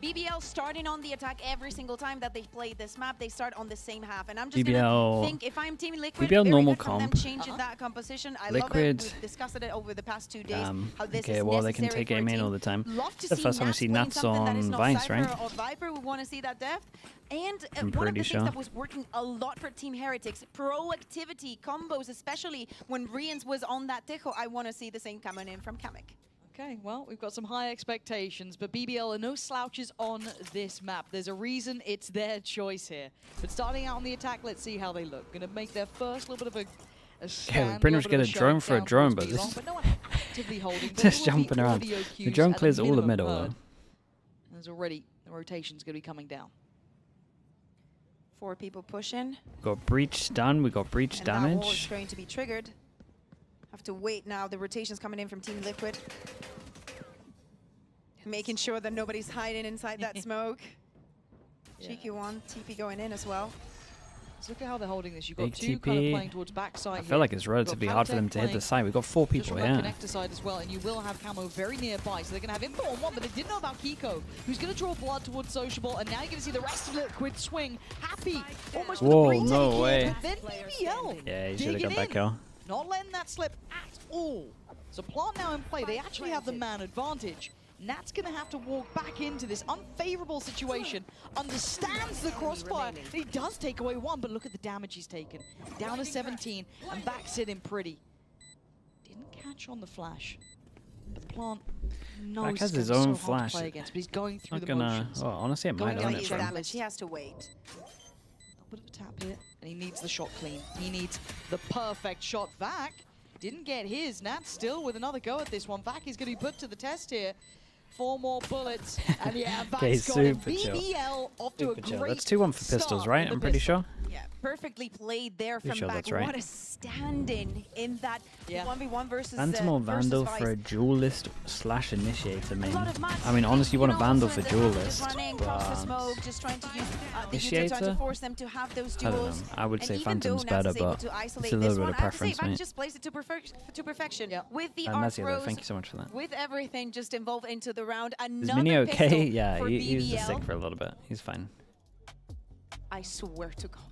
BBL starting on the attack every single time that they play this map. They start on the same half, and I'm just BBL, gonna think if I'm Team Liquid, BBL very normal good from them comp. changing that composition. I Liquid, love it. We've discussed it over the past 2 days. How this okay, is well they can necessary take for a aim in team. all the time. Love to The see first time we Nats see playing Nats something that is on not Vice, Cypher right? or Viper. We want to see that depth. And I'm one of pretty the sure. things that was working a lot for Team Heretics, proactivity, combos, especially when Rians was on that Tejo. I want to see the same coming in from Kamek. Okay, well, we've got some high expectations, but BBL are no slouches on this map. There's a reason it's their choice here. But starting out on the attack, let's see how they look. Going to make their first little bit of a stand. Yeah, we pretty much get a drone for a drone, but this but no one actively holding. just jumping around. The drone clears all the middle, though. There's already the rotation's going to be coming down. 4 people pushing. We got breach done. We got breach And that wall is damage. going to be triggered. Have to wait now. The rotation's coming in from Team Liquid. Making sure that nobody's hiding inside that smoke. Cheeky one, TP going in as well. Let's look at how they're holding this. You've got Big 2 kind of TP. playing towards backside. I feel like it's relatively hard for them to hit the site. We've got 4 people, Just from yeah. that connector side as well, and you will have Camo very nearby, so they're going to have info on one, but they didn't know about Kiko, who's going to draw blood towards Sociable, and now you're going to see the rest of Liquid swing. Happy, almost with Whoa, a retake no here, way. but then BBL Yeah, he should have got digging that in, kill. not letting that slip at all. So Plant now in play, they actually have the man advantage. Nat's going to have to walk back into this unfavorable situation, understands the crossfire. He does take away 1, but look at the damage he's taken. Down to 17, and back sitting pretty. Didn't catch on the flash. But Plant knows Back has it's his gonna be own so hard to flash. play against, but he's going through Not the gonna. motions. Oh, honestly, it might Going own down it He's for him. damaged. He has to wait. A little bit of a tap here, and he needs the shot clean. He needs the perfect shot. Vac didn't get his. Nat still with another go at this one. Vac is going to be put to the test here. 4 more bullets, and yeah, Okay, Vac's got it. super chill. BBL off to a Super chill. great That's 2-1 for pistols, start right? with the I'm pretty pistol. sure. Yeah, perfectly played there from sure back. that's right. What a stand-in in that 1v1 versus Phantom or Vandal versus for a Vice. duelist / initiator main. A lot of matches. I mean, honestly, you want a know, Vandal also for in the half, duelist, just running across the but smoke, just trying to use the Initiator? user trying to force them to have those I don't know. duels. I would And say even Phantom's though Nats better, is able but to isolate it's a little this bit one, of I have to say, preference, Vac mate. just plays it to perfection. Yeah. With the And arc that's it, though. throws, Thank you so much for that. with everything just involved into the round. Is Another Mini okay? pistol Yeah, for he was just BBL. sick for a little bit. He's fine. I swear to God.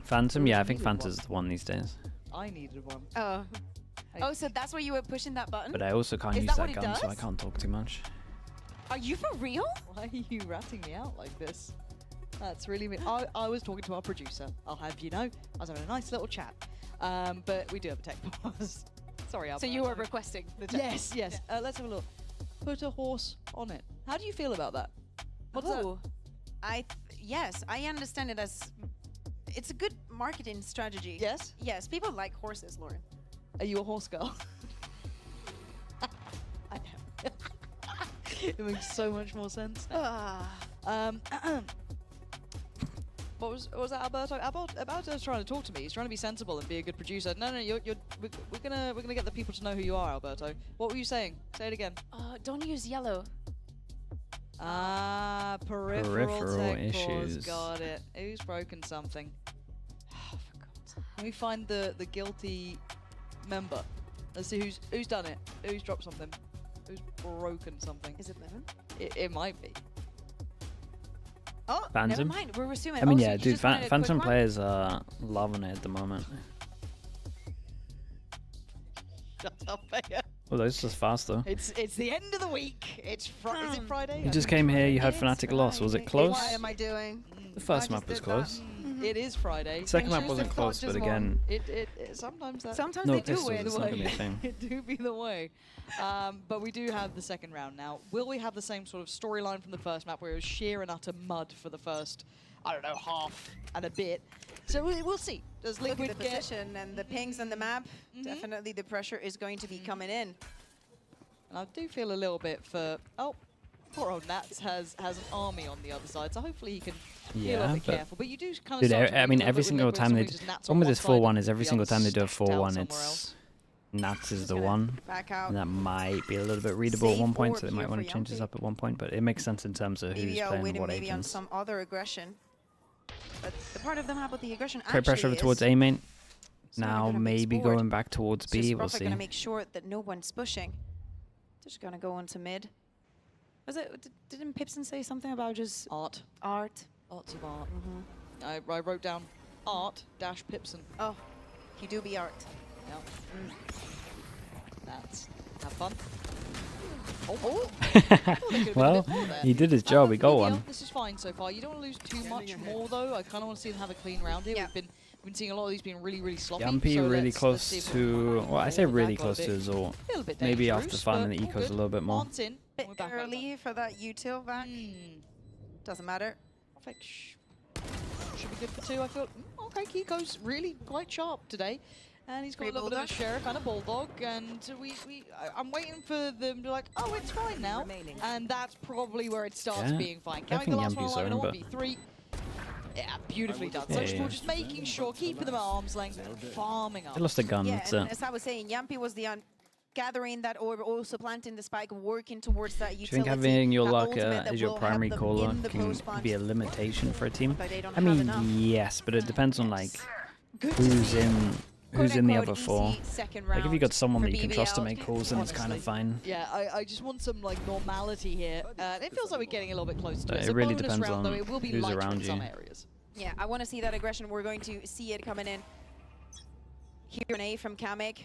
Phantom? Yeah, I think Phantom's the one these days. I needed one. Oh. Oh, so that's why you were pushing that button? But I also can't Is use that that what it gun, so I does? can't talk too much. Are you for real? Why are you ratting me out like this? That's really mean. I was talking to our producer. I'll have you know. I was having a nice little chat. But we do have a tech pause. Sorry, Albert. So you were requesting the tech. Yes, yes. Let's have a look. Put a horse on it. How do you feel about that? What's that? Oh, yes, I understand it as it's a good marketing strategy. Yes? Yes, people like horses, Lauren. Are you a horse girl? I am. It makes so much more sense. What was that, Alberto? Alberto's trying to talk to me. He's trying to be sensible and be a good producer. No, we're gonna get the people to know who you are, Alberto. What were you saying? Say it again. Don't use yellow. Peripheral tech issues. pause. Got it. Who's broken something? Oh, for God's sake. Let me find the guilty member. Let's see who's done it. Who's dropped something? Who's broken something? Is it Lemon? It might be. Oh, Phantom? never mind. We're resuming. I mean, so yeah, you dude, just wanted a quick Phantom one? players are loving it at the moment. Shut up, Vega. Well, that's just fast, though. It's the end of the week. It's is it Friday? You just came here, you had Fnatic loss. Was it close? What am I doing? The first I map just was did close. It is Friday. Second map Choose wasn't the close, thought but just again, It sometimes that Sometimes no they do pistols, win. it's not gonna be a thing. it do be the way. But we do have the second round now. Will we have the same sort of storyline from the first map where it was sheer and utter mud for the first, I don't know, half and a bit? So we'll see. Does Look Liquid at the get... position and the pings on the map. Definitely the pressure is going to be coming in. And I do feel a little bit for... Oh, poor old Nats has an army on the other side, so hopefully he can be a little Yeah, bit but careful. But you do kind of dude, start to I mean, read a every little bit single with time they... Liquid, somebody just Nats One with one this side 4-1 and is every the single other time they do a stuffed out 4-1, somewhere it's... else. Nats is the gonna one. Back out. And that might be a little bit readable at Safe one point, so orb they might here want for to change this Yampi. up at one point, but it makes sense in terms of who's BBL playing waiting what maybe on agents. some other aggression. But the part of the map with the aggression Create pressure actually towards is A main. Cypher Now gonna mix maybe forward. going back towards B, Just we'll Prophet see. gonna make sure that no one's pushing. Just gonna go into mid. Was it? Didn't Pipson say something about just Art. art? Arts of art. I wrote down art-Pipson. Oh, he do be art. Yeah. That's have fun. Oh, I thought they could've been a Well, bit more there. he did his job. He got BBL, one. This is fine so far. You don't want to lose too much more though. I kind of want to see them have a clean round here. Yeah. We've been seeing a lot of these being really sloppy. Yampy so really let's close see if we to. can Well, I say hold really back close a to his ult. little bit Maybe after dangerous, finding but the all ecos a good. little bit more. Plants in. Bit We're back up. early for that util back. Doesn't matter. Perfect. Should be good for 2, I feel. Okay, Kiko's really quite sharp today. And he's got Free a little bit of a bulldog. sheriff and a bulldog. And I'm waiting for them to be like, oh, it's fine now. And that's probably where it starts Yeah, being fine. I Can we think go last one Yampy's alive in a own, but- 1v3? Yeah, beautifully done. Yeah, So yeah. just making sure, keeping them at arm's length, farming up. They lost a gun. Yeah, That's and it. as I was saying, Yampy was the gathering that orb, also planting the spike, working towards that utility. Do you think having your that luck ultimate that as your will have primary them caller in the can post-spawn. be a limitation for a team? But they don't I have mean, enough. yes, but it depends on like Good to who's see. who's in the Quote-unquote other 4. easy second Like if you round got someone for that you can trust to BBL. make calls, then it's kind of Honestly. fine. Yeah, I just want some like normality here. It feels like we're getting a little bit closer to But it. It's it a really bonus depends round, on though. It will be who's lighter around in some you. areas. Yeah, I want to see that aggression. We're going to see it coming in. Here an A from Kamek.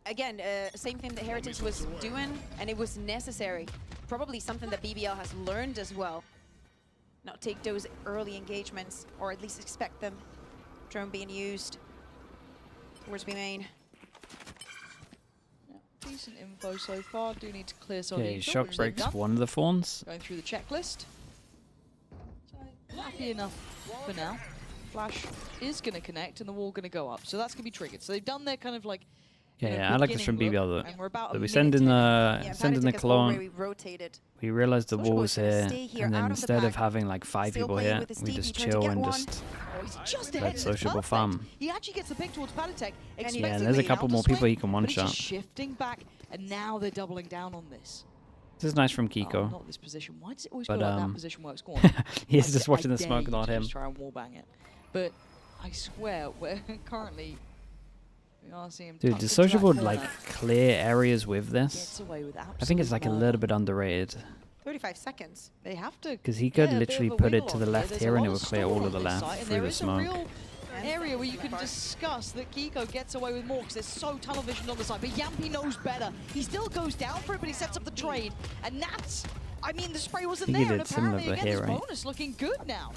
Again, same thing that Heretics was doing, and it was necessary. Probably something that BBL has learned as well. Not take those early engagements, or at least expect them. Drone being used towards B main. Yeah, decent info so far. Do need to clear some Okay, of the shock which they've breaks done. one of the fawns. Going through the checklist. So, happy enough for now. Flash is going to connect and the wall going to go up. So that's going to be triggered. So they've done their kind of like you know, Yeah, I like this from beginning BBL look, though. and we're about So a we send minute in in. the send in the Pathetic has clone. already rotated. We realized the Social wall was was gonna here, stay here and then out of the instead of pack. having like 5 Still people playing here, with his we team, just he tried to chill get and one. just Oh, he's just let ahead. It's sociable perfect. farm. He actually gets the pick towards Palatech. Yeah, and there's a couple more people he can But he's one-shot. just shifting back, and now they're doubling down on this. This is nice from Oh, Kiko. not this position. Why does it always But, feel like that um, position works? Go on. He's I just da- watching I the dare smoke, you not to him. just try and wallbang it. But I swear, we're currently we are seeing him Dude, tucked does into that Social would corner. like clear areas with Gets this? away with I think it's like a absolute little murder. bit underrated. 35 seconds. They have to. Because he could Yeah, a bit literally of a put it wiggle to on the here. left There's a here and lot it of would clear storm all on of the this left site, and through there the is a smoke. real area where you can discuss that Kiko gets away with more because there's so tunnel vision on the side. But Yampy knows better. He still goes down for it, but he sets up the trade. And that's, I mean, the spray wasn't He there. did And similar apparently, for again, here, this right? bonus looking good now.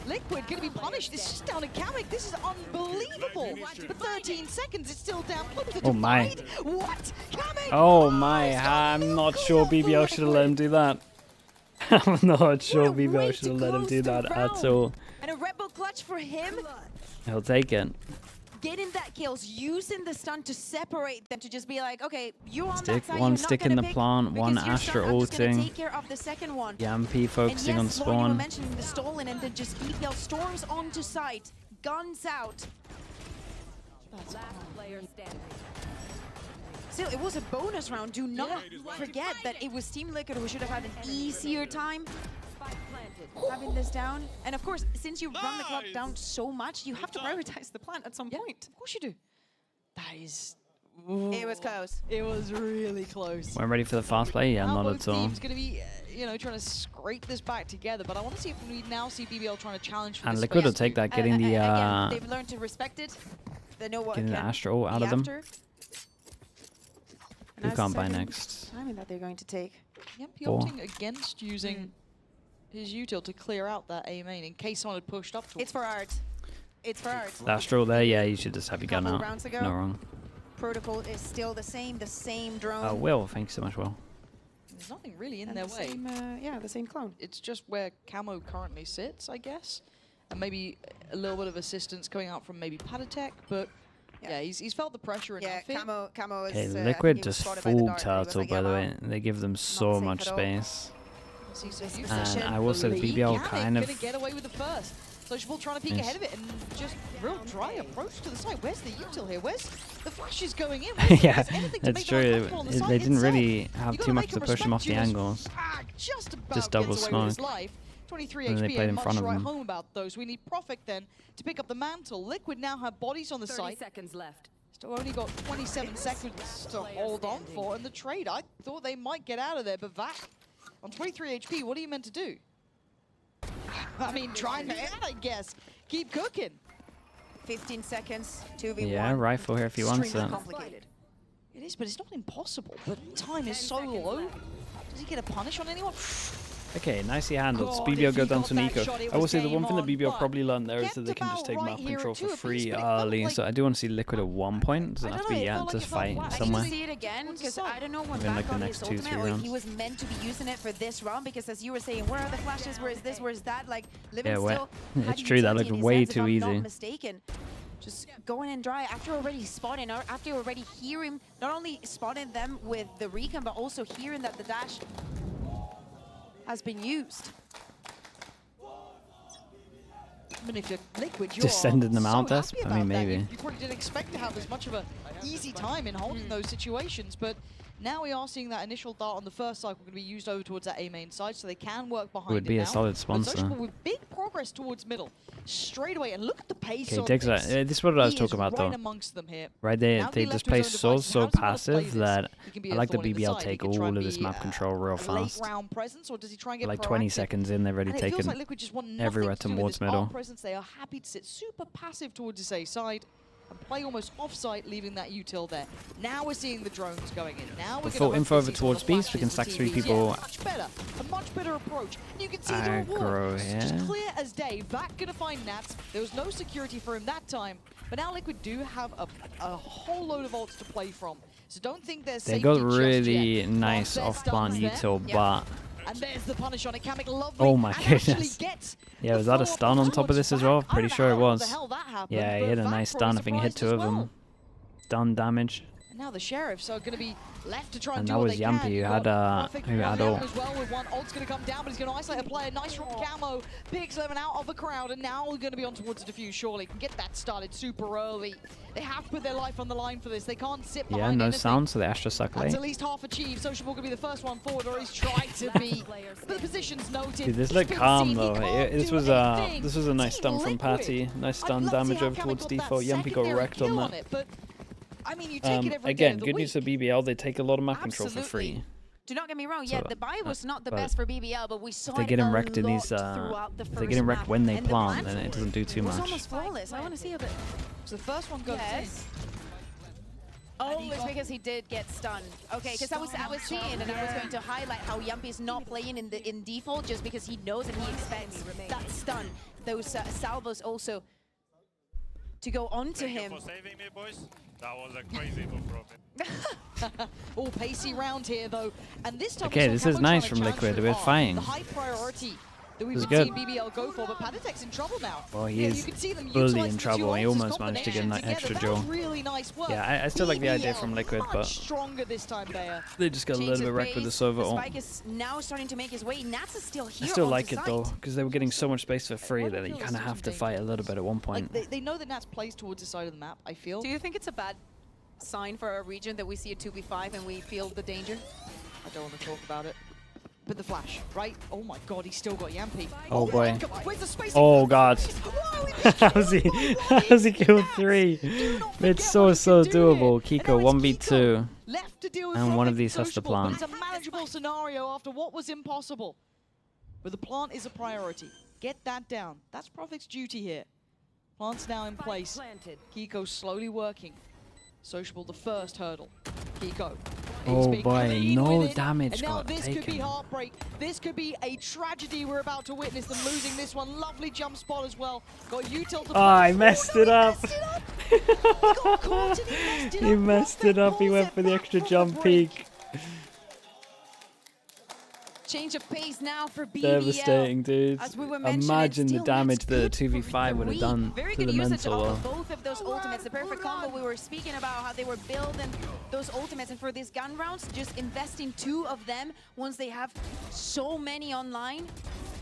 Liquid going to be punished. It's just down to Kamek. This is unbelievable. For 13 seconds, it's still down. Look at the Oh my. divide. What? Kamek? Oh my, he's got I'm not nuclear sure for BBL should have let him Liquid. do that. I'm not sure What a way BBL should to have let him close do the that at round. all. And a Red Bull clutch for him. He'll take it. Getting that kills, using the stun to separate them, to just be like, okay, you're on Stick, that side, one you're stick not in gonna the pick plant, one because you're Astra stunned. I'm just gonna ulting. take care of the second one. Yampy focusing on and yes, Lord, you were spawn. mentioning the stolen, and then just BBL storms onto site, guns out. That's Still, it was a bonus round. Do not forget that it was Team Liquid who should have had an easier time having this down. And of course, since you run the clock down so much, you have to prioritize the plant at some point. Of course you do. That is. It was close. It was really close. We're ready for the fast play? Yeah, Now not both at all. teams going to be, trying to scrape this back together. But I want to see if we now see BBL trying to challenge for And this Liquid will space. take that, getting the Again, they've learned to respect it. They know what getting the can Astra ult out be of them. after. And Who as can't the buy second next? timing that they're going to take. Yep, he Four. opting against using his util to clear out that A main in case someone had pushed up towards It's for art. It's for art. The Astra ult there, yeah, you should just have your gun Couple out. rounds ago. No wrong. Protocol is still the same drone. Will, thanks so much, Will. There's nothing really in and their the way. same, yeah, the same clone. It's just where Camo currently sits, I guess. And maybe a little bit of assistance coming out from maybe Padatech, but yeah, he's felt the pressure enough. Yeah, Camo is. Okay, I think Liquid he was just spotted by the full dart, but he was turtle, like, by yeah, the well, way. They give them so safe much at all. space. See some This use position. And I will say the believe BBL Yannick kind of... gonna get away with the first. Social trying to peek Yes. ahead of it and just real dry approach to the side. Where's the util here? Where's the flashes going in? Where's Yeah, anything to that's make them true. uncomfortable on the side They didn't itself? really You have gotta too much make to him push him off the respect you. angles. Just about Just double gets away with his smoke. life. 23 And then they HP played in and much front to of write him. home about those. We need Profit then to pick up the mantle. Liquid now have bodies on the 30 site. seconds left. Still only got 27 seconds to hold on for. And the trade, I thought they might get out of there, but that On 23 HP, what are you meant to do? I mean, try and I guess. Keep cooking. 15 seconds, 2v1. Yeah, rifle here if he wants Extremely it. complicated. It is, but it's not impossible. The time is so low. Does he get a punish on anyone? Okay, nicely handled. God, BBL if go he down got to that Nico. shot, it I will was say the game one thing that on, BBL but probably learned there is kept that they can just about take right map here control at two for apiece, free but it felt early. like- So I do want to see Liquid at one point. Doesn't I have to don't be know, it yet, felt like just it felt fight flat. I somewhere. I need to see it again What's because the I don't know when Within, back like, the on next his 2-3 ultimate or rounds. he was meant to be using it for this round because as you were saying, where are the flashes? Where is this? Where is that? Like living Yeah, still. it's had true, that utility looked in his way hands, too if I'm easy. Not mistaken. Just going in dry after already spotting, or after already hearing, not only spotting them with the recon, but also hearing that the dash has been used. I mean, if you're Liquid, you're Just sending them so out there? happy I mean, about that. maybe. You probably didn't expect to have as much of a easy time in holding those situations, but now we are seeing that initial dart on the first cycle going to be used over towards that A main side, so they can work behind Would be it a now. solid But sponsor. Sociable with big progress towards middle, straight away, and look at the pace Okay, on Diggs, this. this is what I was He talking is about right though. amongst them here. Right, Now that they he just left play to his own so devices, how does he want to play passive this? that He can be I a like the thorn in BBL side. He take can try all and of this be, map control real a fast. late round presence, or does he try and get Like 20 proactive? seconds in, they've already And it feels taken like Liquid just want nothing everywhere to do with towards this middle. arm presence. They are happy to sit super passive towards this A side and play almost off-site, leaving that util there. Now we're seeing the drones going in. Now we're Full going to info over towards Beast. We can stack 3 people. Yeah, a much better approach. And you can see the Aggro reward. It's just here. clear as day. Vac gonna find Nats. There was no security for him that time. But now Liquid do have a whole load of ults to play from. So don't think there's They safety got just really yet. nice Once their off-plan stun's there, util, but and there's the punish on it. Kamek lovely. Oh my and actually goodness. gets Yeah, the was that a follow-up stun on top of towards this as Vac. well? I Pretty don't sure know it how was. the hell that happened, yeah, he but hit a Vac nice probably stun. I think he hit surprised 2 as of well. them. Stun damage. And now the sheriffs are going to be left to try and And do that what was they Yampy can. who You've had, got Perfect who had running ult. up as well with one. Ult's going to come down, but he's going to isolate a player. Nice from Camo. Picks them out of the crowd, and now we're going to be on towards the defuse. Surely can get that started super early. They have to put their life on the line for this. They can't sit behind Yeah, no anything. sound, so they Astra suck That's late. at least half achieved. Sociable going to be the first one forward, or he's tried to be. But the position's noted. Dude, this He's looked been calm seen. He though. can't This do was anything. this was a nice Team stun from Liquid. Patty. Nice stun I'd love to see damage how over Kamek towards got that default. Yampy got secondary wrecked on kill that. it, but I mean, you take it every day Again, of the good week. news for BBL. They take a lot of map control for Absolutely. free. Do not get me wrong. So, Yeah, the buy was not the but best for BBL, but we saw They're it getting a wrecked in lot these. throughout the They're first getting wrecked map. when they And the plant, plant and it doesn't do too It was much. almost flawless. I want to see a bit. So the first one goes Yes. Oh, it's because he did get stunned. Okay, because I was seeing, and I was going to highlight how Yampy is not playing in default just because he knows and he expects that stun, those salvos also to go onto him. Thank you for saving me, boys. That was a crazy move from him. all pacey round here though, and this time Okay, we this saw is Camo nice trying to from challenge Liquid. through We're R, fighting. the high priority that we've This been is seeing BBL go for, but Patatek's in trouble now. Well, he Yeah, is you can see them fully utilize in the two trouble. He ults as almost managed to get an combination extra together. That duel. was really nice work. Yeah, I still like the idea BBL from Liquid, much but stronger this time, Bayer. they just got a little Change bit of wrecked with the pace. Sova The ult. spike is now starting to make his way. Nats is still I here. still on like the it though, site. because they were getting so much space for free Like, that you feel kind of there's have to some fight a little bit at one point. Like they know that Nats plays towards the side of the map, I feel. Do you think it's a bad sign for our region that we see a 2v5 and we feel the danger? I don't want to talk about it. But the flash, right? Oh my god, he's still got Yampy. Oh boy. Come on, where's the space? Oh god. Why are we How's he? How's he killed 3? It's so doable. Kiko 1v2. Left to deal with And one of Profit these has to Sociable, but plant. It's a manageable scenario after what was impossible. But the plant is a priority. Get that down. That's Profit's duty here. Plant's now in place. Kiko slowly working. Sociable the first hurdle. Kiko. Oh been boy, clean no with it, damage and now got this could be taken. heartbreak. This could be a tragedy we're about to witness. Them losing this one. Lovely jump spot as well. Got util to Oh, I play. messed no, it up. He got caught and he messed it up. He messed it up. He Profit went for the pulls extra it back jump from the break. peek. Change of pace now for BBL. Devastating, dude. As we were mentioning, Imagine the still damage Nats that a good for 2v5 would have three. done Very to good the usage mental. of both of those ultimates. The perfect combo. We were speaking about how they were building those ultimates, and for these gun rounds, just investing 2 of them once they have so many online.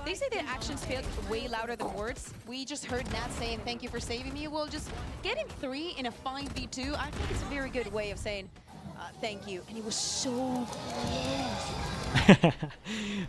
They say their actions feel way louder than words. We just heard Nat saying, "Thank you for saving me." Well, just getting 3 in a 5v2, I think it's a very good way of saying thank you. And it was so close.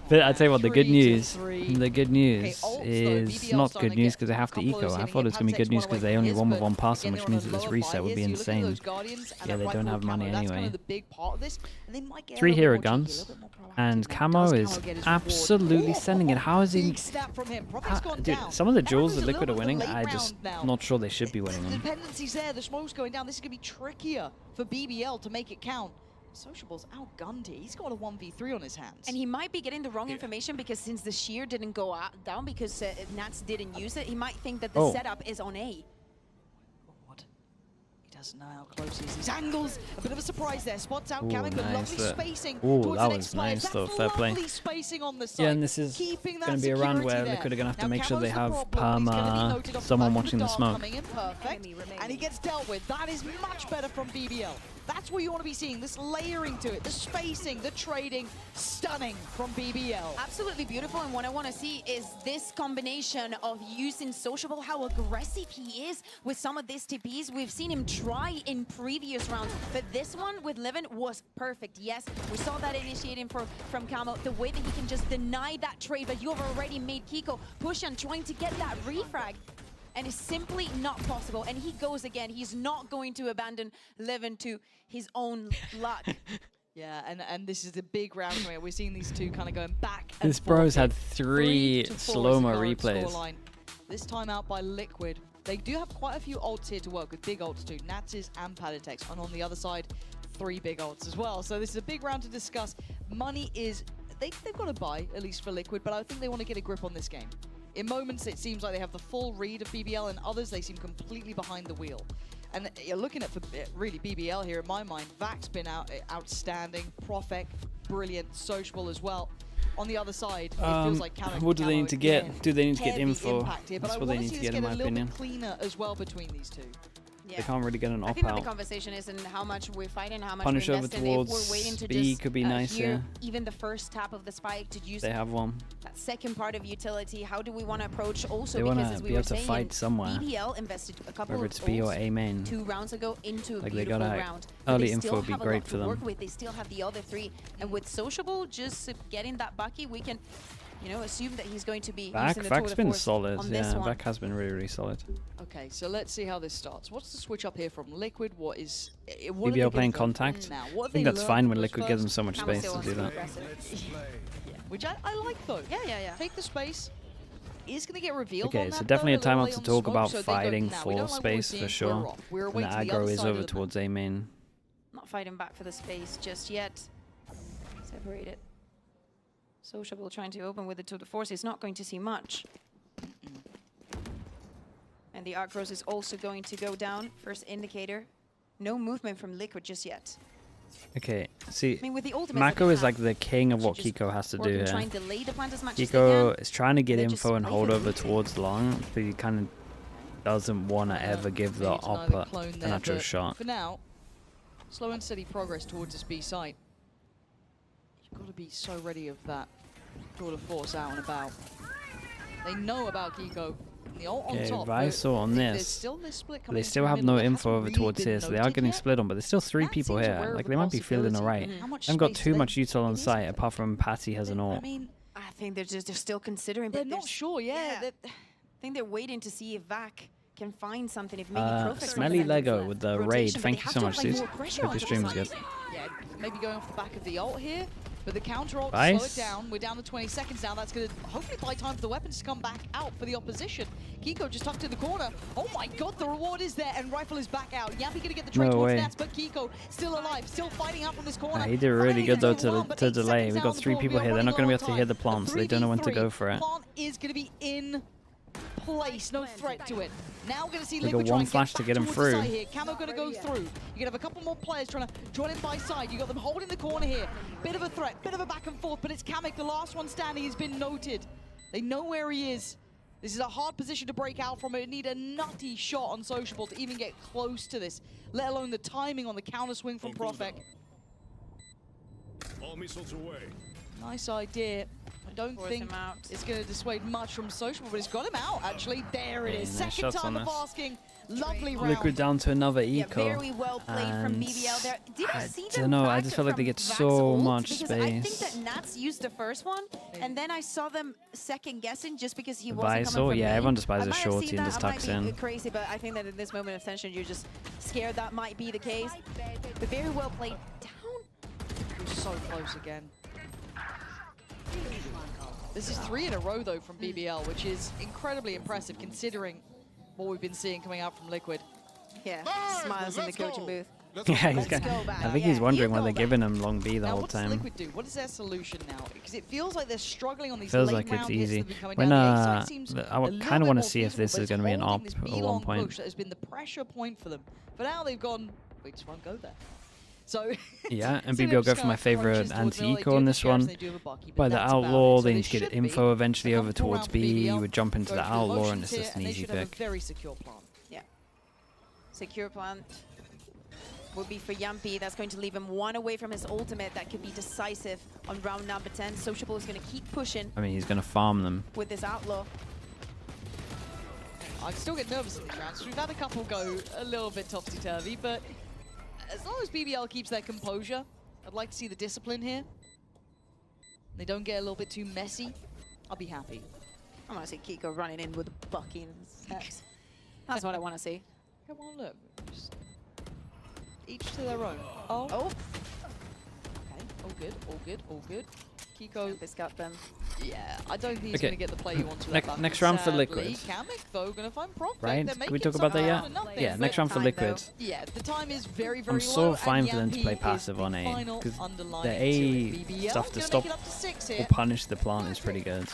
But I tell you what, the good 3 to news, 3. the good news Okay, ults, though, is BBL not starting good to news get because they have to a couple of eco. those I hitting. thought it was going to be good news Patek's because one they away only from won his, with one but person, again, which they're on means a that this lower reset buy would here, be so you look at insane. those Guardians and Yeah, a they right don't full have money camo. That's kind anyway. of the big part of this. And they might get 3 a little hero bit more cheeky, a guns, little bit more proactive. and Now, camo does is Camo get his absolutely reward? sending it. How is he? Big snap from him. Prophet's gone Dude, down. some of the That duels was that a Liquid are little bit of winning, a late I just round now. not sure they should be winning The them. dependencies there, the smoke's going down. This is going to be trickier for BBL to make it count. Sociable's outgunned here. He's got a 1v3 on his hands. And he might be getting the wrong information because since the shear didn't go down because Nats didn't use it, he might think that the Oh. setup is on A. What? He doesn't know how close he is. These angles, a bit of a surprise there. Spots out Ooh, Kamek, but nice. lovely spacing Ooh, towards that the was next players. nice though. That's Fair play. lovely spacing on the side. Yeah, and this is Keeping that going to be a round security where there. Liquid are going to have to Now, make sure they Camo's the have problem. He's gonna be noted off the someone back of watching the dart smoke. coming in perfect, and he gets dealt with. That is much better from BBL. That's what you want to be seeing, this layering to it, the spacing, the trading, stunning from BBL. Absolutely beautiful, and what I want to see is this combination of using Sociable, how aggressive he is with some of these TPs. We've seen him try in previous rounds, but this one with Levin was perfect. Yes, we saw that initiating from Camo, the way that he can just deny that trade, but you've already made Kiko push and trying to get that refrag. And it's simply not possible. And he goes again. He's not going to abandon Levin to his own luck. Yeah, and this is a big round where we're seeing these two kind of going back and This bro's forth. had 3 3 to 4 is the slow-mo current replays. scoreline. This time out by Liquid. They do have quite a few ults here to work with, big ults too. Nats's and Patek's. And on the other side, 3 big ults as well. So this is a big round to discuss. Money is, they've got to buy, at least for Liquid, but I think they want to get a grip on this game. In moments, it seems like they have the full read of BBL, and others, they seem completely behind the wheel. And you're looking at, for really, BBL here, in my mind. Vac's been outstanding. Profek, brilliant. Sociable as well. On the other side, it feels like Camo. What do they need to get? Again, Do they need to get heavy info? impact here, but That's I what they wanna need see to this get, in my a little opinion. bit cleaner as well between these two. Yeah. They can't really get an I op think that the out. conversation is in how much we're fighting, how much Punish we're over investing. If towards we're waiting to B just could be nice, hear yeah. even the first tap of the spike to use They have one. that second part of utility. How do we want to approach also? They because wanna as we be were able to saying, fight somewhere. BBL invested a couple Whether of it's B or ults A main. 2 rounds ago into a Like, they beautiful gotta- round. But early they info still would be have a great lot for to work them. with. They still have the other 3, and with Sociable just getting that Bucky, we can, you know, assume that he's going to be using the tour Vac's de been force solid. on this Yeah, one. Vac has been really, really solid. Okay, so let's see how this starts. What's the switch up here from Liquid? What is... What are they BBL gonna playing go contact. for now? What I have think they that's learned fine from when those Liquid gives them first? so much Camo space still to wants do to be that. aggressive. Yeah, which I like though. Yeah. Take the space. Is going to get revealed Okay, on so that, definitely though. a They're timeout lay to on talk smoke, about so they go, fighting "Nah, we for don't like what we're space seeing, for we're sure. off." We're And away the to the aggro other is side of over the towards A main. Not fighting back for the space just yet. Separated. Sociable trying to open with the tour de force. He's not going to see much. And the Arcros is also going to go down. First indicator. No movement from Liquid just yet. Okay, see, I mean, with the ultimate Mako is like the king of what Should just Kiko has to work do and try here. and delay the plant as much as they Kiko can. is trying to get and then just info and wait hold for the over retake. towards long, but he kind of doesn't want to ever give the Maybe it's op another clone an there, actual but shot. For now, slow and steady progress towards this B site. You've got to be so ready of that tour de force out and about. They know about Kiko. The ult on Okay, top. Viso on there's this. still this split But coming they into still the have middle no that info hasn't over really towards been here, so they are noted getting yet. split on, but there's still 3 That people seems here. aware of Like, the they might be feeling possibility. alright. How much They haven't got space too do much they- util on it is- site, apart from Patty has an I ult. mean, I think they're still considering. they're but not there's- sure, yeah. I think they're waiting to see if Vac can find something. If maybe Profit Smelly can Lego with the raid. rotation, but Thank they you have so to much, apply dude. more pressure Hope your onto stream the is good. side. Yeah, maybe going off the back of the ult here. But the counter ult, slow Nice. it down. We're down to 20 seconds now. That's going to hopefully buy time for the weapons to come back out for the opposition. Kiko just tucked in the corner. Oh my god, the reward is there, and Rifle is back out. Yappy going to get the trade No towards way. Nats, but Kiko still alive, still fighting out from this corner. He did really Finally good though gets one, but to 8 delay. seconds We down got the 3 board. people We are here. They're not running going to be low able to hear on the time. plant, so they don't know when to 3v3. go for it. Plant is going to be in place, no threat to it. Now we're going to see They Liquid got try one and get flash to back get him towards the through. side here. Camo going to go through. You're going to have a couple more players trying to join in by side. You got them holding the corner here. Bit of a threat, bit of a back and forth, but it's Kamek, the last one standing, has been noted. They know where he is. This is a hard position to break out from. It need a nutty shot on Sociable to even get close to this, let alone the timing on the counter swing from Profek. All missiles away. Nice idea. I don't Force think him out. it's going to dissuade much from Social, but he's got him out, actually. There it Yeah, is. nice Second shots time on of this. asking. Lovely round. Liquid down to another Yeah, eco. very well played from And BBL there. Did you see the dunno, I fact just felt like they from get Vax so ult? much Because I think space. that Nats used the first one, and then I saw them second guessing just because he The wasn't Vice coming ult, from yeah, main. everyone just buys I a might have shorty seen and that, just I tucks might be in. crazy, but I think that in this moment of tension, you're just scared that might be the case. But very well played. Down. We're so close again. This is 3 in a row, though, from BBL, which is incredibly impressive considering what we've been seeing coming out from Liquid. Yeah, smiles in the coaching booth. Yeah, he's Let's got, go back. I think Yeah, he's wondering you why go they're back. giving him long B the Now, whole what does time. Liquid do? What is their solution now? Because it feels like they're struggling on these Feels late like it's round hits easy. that have been coming When down. The A side seems I a kind little of bit want to more see if feasible, this but is it's going to be an op holding this at B one long point. push that has been the pressure point for them. For now, they've gone, we just won't go there. So Yeah, and so BBL they're go just for my kinda favorite crunches towards middle. They anti-eco do on have this the Sheriffs, one. they do have a Bucky, but By the that's about outlaw, it. So they need to get should info be eventually a over comfortable towards round for B. BBL. You would jump into Go the through outlaw, and motions it's here, just an they easy should have a pick. very secure plant. Yeah. Secure plant will be for Yumpy. That's going to leave him 1 away from his ultimate. That could be decisive on round number 10. Sociable is going to keep pushing I mean, he's going to farm them. Oh, with this outlaw. I still get nervous in these rounds. We've had a couple go a little bit topsy-turvy, but as long as BBL keeps their composure, I'd like to see the discipline here. They don't get a little bit too messy. I'll be happy. I want to see Kiko running in with a Bucky and sex. That's what I want to see. Come on, look. Just each to their own. Oh. Oh, Okay. All good. All good. All good. Kiko. this got them. Yeah, I don't think he's Okay. going to get the play he wants with Next- that Bucky. next round for Sadly, Liquid. Kamek, though, going to find Profit. Right? They're Can we making talk about that something yet? out of nothing. Yeah, next round for Time, Liquid. though. Yeah, the time is very, very I'm so low, fine and for them to play Yampy is passive the on A, final 'cause underlying the to A it. BBL stuff to gonna stop make it up to 6 or here. punish the plant is pretty good.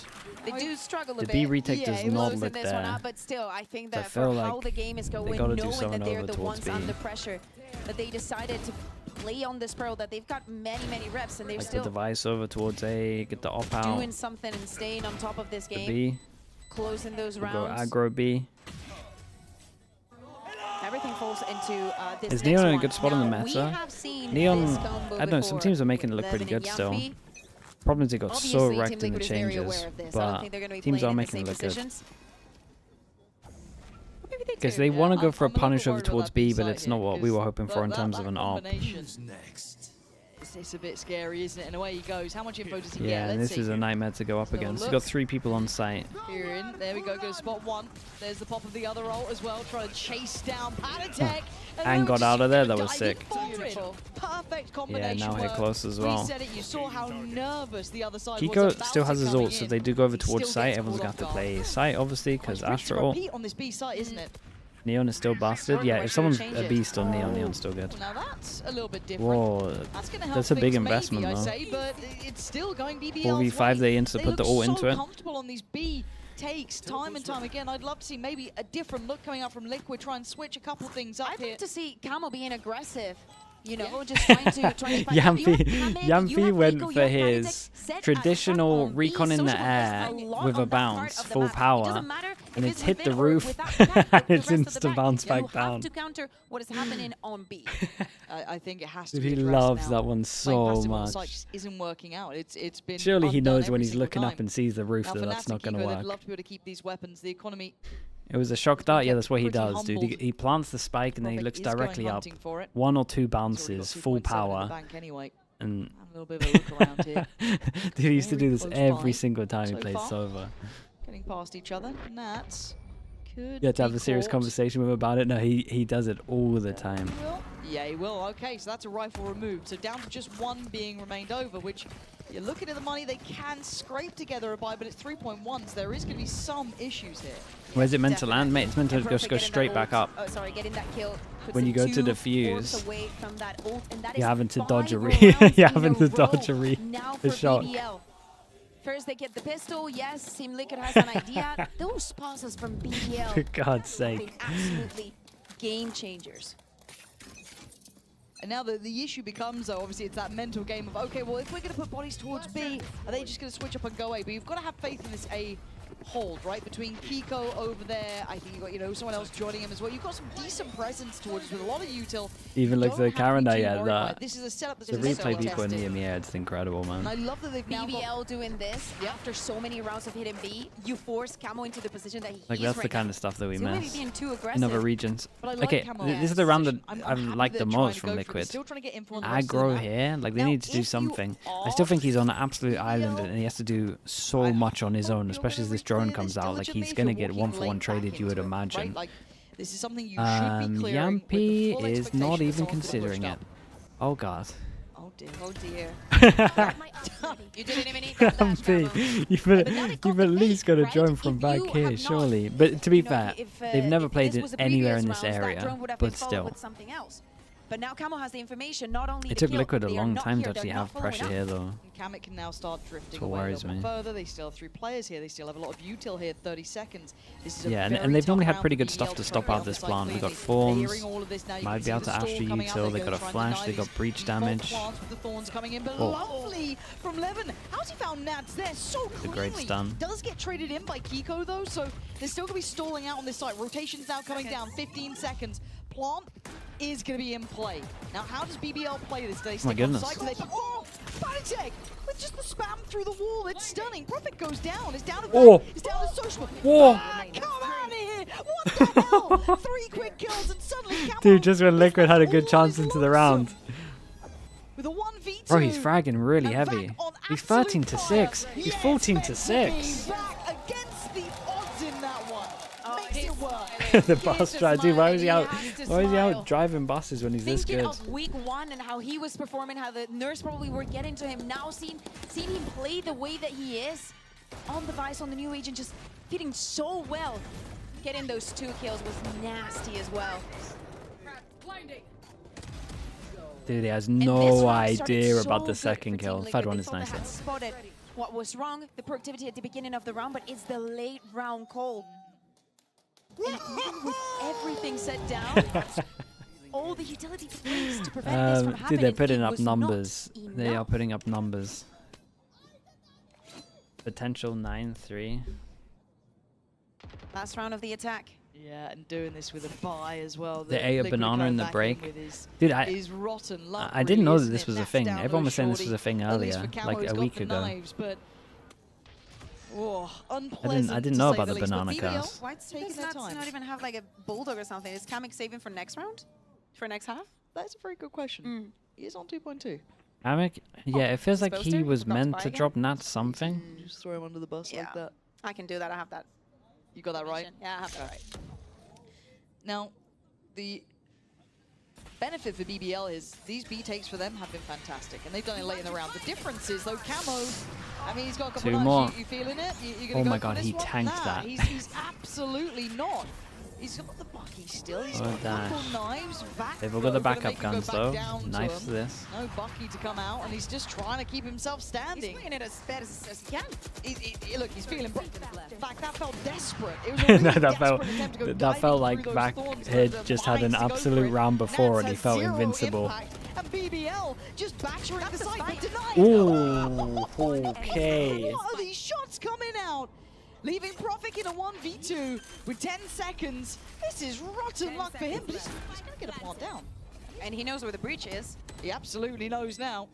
They do struggle a The bit. B retake yeah, does it not loosen look this one there. up, but still, I think So I that feel for how like the game is going, gotta do knowing something that they're over the towards ones B. under pressure, that they decided to play on this pro, that they've got many, many reps, and they're Like the still device over towards A, get the op out. doing something and staying on top of this The game, B, closing those we'll go rounds. aggro B. Everything falls into this Is next Neon in a one. good spot in the Now, we meta? have seen Neon, this combo I don't know, some before teams are making it look with pretty Levin good and still. Yumpy. Problem is they got so Obviously, wrecked Team in the Liquid is very changes, aware of this. I don't but think they're going to be teams playing are in the making same it look good. positions. Maybe they Because do. they want to go I'm for a a little bit punish over worried about towards that B, B but side it's here, not what we were because hoping for in that terms of an op. combination, it's a bit scary, isn't it? And away he goes. How much info does he Yeah, get? and Let's this see. is a nightmare to go up So against. look. He's got 3 people on site. Here in. There we go. Go to spot 1. There's the pop of the other ult as well. Trying to chase down Panatek. And got out of there. That was sick. Beautiful. Perfect Yeah, combination. now hit work. close as We well. said it. You saw how nervous the other side Kiko was about still has it his coming ult, so in. they do go over He towards still site. gets Everyone's caught going to have to off play guard. site, obviously, It's because risky to Astra ult. repeat on this B site, isn't it? Neon is still busted. Yeah, if someone's a beast on Neon, Neon's still good. Now that's a little bit different. Whoa, That's going to help that's a big things investment, maybe, though. I say, but it's still going BBL's 4v5 way. they insta put the look ult into so it. comfortable on these B takes time and time again. I'd love to see maybe a different look coming out from Liquid, try and switch a couple things up I'd here. like to see Camo being aggressive. You know, Yeah. just trying to fight. You have Kamek, you Yampy have went Kiko, for you have his Panatek set at traditional front on B. recon in the Sociable has air a lot with a on that part bounce, of the full map. It power, doesn't matter and if it's hit the within or roof, without the back, and the it's rest of the insta back. bounce back You down. have to counter what is happening on B. I think it has to Dude, be he addressed loves now. that one Playing so passive on the much. site just isn't working out. It's been Surely he undone knows when every he's single looking time. up and sees the roof Now, that for that's not Natty going to Kiko, they'd work. love to be able to keep these weapons. The economy It was a shock dart. Yeah, that's what he pretty does, dude. humbled. He plants the spike and then he Profit looks is going directly up. hunting for it. 1 or 2 He's already got bounces, full 2.7 in the power, bank anyway. and Have a little bit of a look around here. dude, he used to Very do this close every by single time he so played far. Sova. Getting past each other. Nats could You had to have be a serious caught. conversation with him about it. No, he does it all the time. Will. Yeah, he will. Okay, so that's a rifle removed. So down to just 1 being remained over, which you're looking at the money. They can scrape together a buy, but it's 3.1, so there is going to be some issues here. Where's it meant to land, mate? It's meant to And just Perfect go getting that straight back ult. up. Oh, sorry, getting that kill. puts When you him go to 2 defuse, orbs away from that ult, and that you're is having to dodge a 5 re- rounds you're in having a to dodge a row re- now a for shot. BBL. First they get the pistol. Yes, Team Liquid has an idea. Those passes from BBL For God's have sake. been absolutely game changers. And now the issue becomes, though, obviously, it's that mental game of, okay, well, if we're going to put bodies towards B, are they just going to switch up and go A? But you've got to have faith in this A hold, right? Between Kiko over there, I think you got, you know, someone else joining him as well. You've got some decent presence towards us with a lot of util. Even You looks like don't have to Karen be I too had worried about that. it. This is a setup that's The been so replay people in tested. the EMEA, it's incredible, And I man. love that they've now got BBL doing this after so many rounds of hitting B, you force Camo into the position that he Like is that's the right kind now. of stuff that we So maybe miss being too in aggressive. other regions. But I like Okay, Camo this is as the a round that position. I've happy liked they're the trying most to from go for it. They're Liquid. still trying to get in front of the rest of the Aggro map. here, like they Now, need to do if you something. I are still think he's on an absolute island BBL, and he has to do so I much on his hope own, you're especially as gonna this drone reclear comes this out. Like diligently he's if gonna you're get walking 1-for-1 late traded, back you would into it, imagine. right? Like, this is something you should be clearing with the Yampy full is expectation not that even someone's gonna push considering it. up. Oh god. Oh dear. Oh dear. Yampy, You didn't even need that dash, Camo. you've at least got to join from back here, surely. But to be fair, they've never played it anywhere in this area, but still. With something else. But now Camo has the information, not only It to took kill, Liquid a they are long not time here, to they're actually not have following pressure up. here, though. And Kamek can now start drifting That's what away a worries little bit me. further. They still have 3 players here. They still have a lot of util here. 30 seconds. This is a Yeah, and very they've tough normally had round pretty for good BBL stuff to try stop get out on this side plan. They cleanly. got They're Thorns, hearing all of this now. You might can be see able to the Astra storm coming out. util, They're they got a gonna try and flash, deny they got these breach default damage. plants with the Thorns coming in, but Oh. lovely from Levin. How's he found Nats there so a cleanly? great stun. Does get traded in by Kiko though, so they're still gonna be stalling out on this side. Rotation's now coming down. 15 seconds. Plant is going to be in play. Now, how does BBL play this? Do they stick on goodness. site? Do they... Oh! Panic with just the spam through the wall. It's stunning. Profit goes down. It's down to Oh. It's down to Social. Whoa. Ah, come out of here! What the hell? 3 quick kills and suddenly Camo Dude, just when is Liquid had a left good all chance on into his the round. lonesome. With a 1v2. Bro, he's fragging really and heavy. Vac on He's absolute 13 to fire. 6. He's Yes, 14 to meant 6. be. Vac against the odds in that one. Makes it work. The boss try. Dude, why is he out? has to Why is he smile. out driving buses when he's this Thinking good? of week 1 and how he was performing, how the nurse probably were getting to him. Now seeing him play the way that he is on the Vice, on the new agent, just fitting so well. Getting those 2 kills was nasty as well. Dude, he has And this no round started idea so about the good second for kill. Team Liquid. Third They one is thought they nice had though. spotted what was wrong, the productivity at the beginning of the round, but it's the late round call. And even with everything set down, all the utility plays to prevent this from happening. Dude, they're putting it up was not numbers. They are enough. putting up numbers. Potential 9-3. Last round of the attack. Yeah, and doing this with a buy as well. They ate a Liquid banana going in the back break. with is Dude, rotten luck, I didn't really, know that isn't this it? was a That's thing. down Everyone low was saying this shorty. was a thing At least earlier, for Camo, like he's a got week the ago. knives, but unpleasant. I didn't to know say about the the least, but banana BBL, cast. Why taking does their Nats time. not even have like a bulldog or something? Is Kamek saving for next round? For next half? That's a very good question. He is on 2.2. Amic, yeah, it feels like supposed he to? was Forgot to meant buy to again? drop Nat something. Just throw him under the bus Yeah. like that. I can do that. I have that. You got that right? Yeah, I have that right. Now, the benefit for BBL is these B takes for them have been fantastic, and they've done it late in the round. The difference is, though, Camo, I mean, he's got a couple 2 knives. more. You feeling it? You Oh gonna go my for God, this he one? tanked Nah, that. He's absolutely not. He's got the Bucky still. He's Oh, got a couple dash. knives. Vac, They've all got the though, gonna backup make him go guns back though. down to Nice him. this. No Bucky to come out, and he's just trying to keep himself He's standing. playing it as bad as he can. Look, he's feeling. In fact, that felt desperate. It was a really that desperate felt attempt to go that diving felt through like those Vac thorns, had the just had an vines to go for absolute it. round before Nats and he has felt 0 invincible. impact, and BBL just battering the site, but denied. Ooh, okay. What are these shots coming out? Leaving Profik in a 1v2 with 10 seconds. This is rotten luck for him, but he's going to get a plant down. And he knows where the breach is. He absolutely knows now.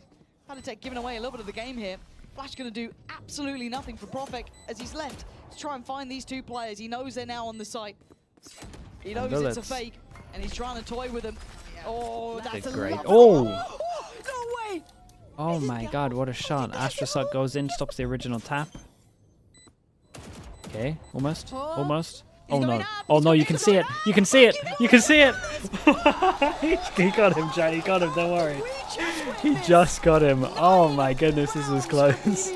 Panitek giving away a little bit of the game here. Flash going to do absolutely nothing for Profik as he's left to try and find these 2 players. He knows they're now on the site. He knows it's a Bullets. fake, and he's trying to toy with them. Oh, that's a great. lovely- Oh! No way! Oh my God, what a shot. Astra Suck goes in, stops the original tap. Okay, almost, almost. Oh going no, up, oh he's no, going you can up, see it, you can see it, you you can see it! He got him, Jay, he got him, don't worry. We just He witnessed just got him. Oh my goodness, this was close.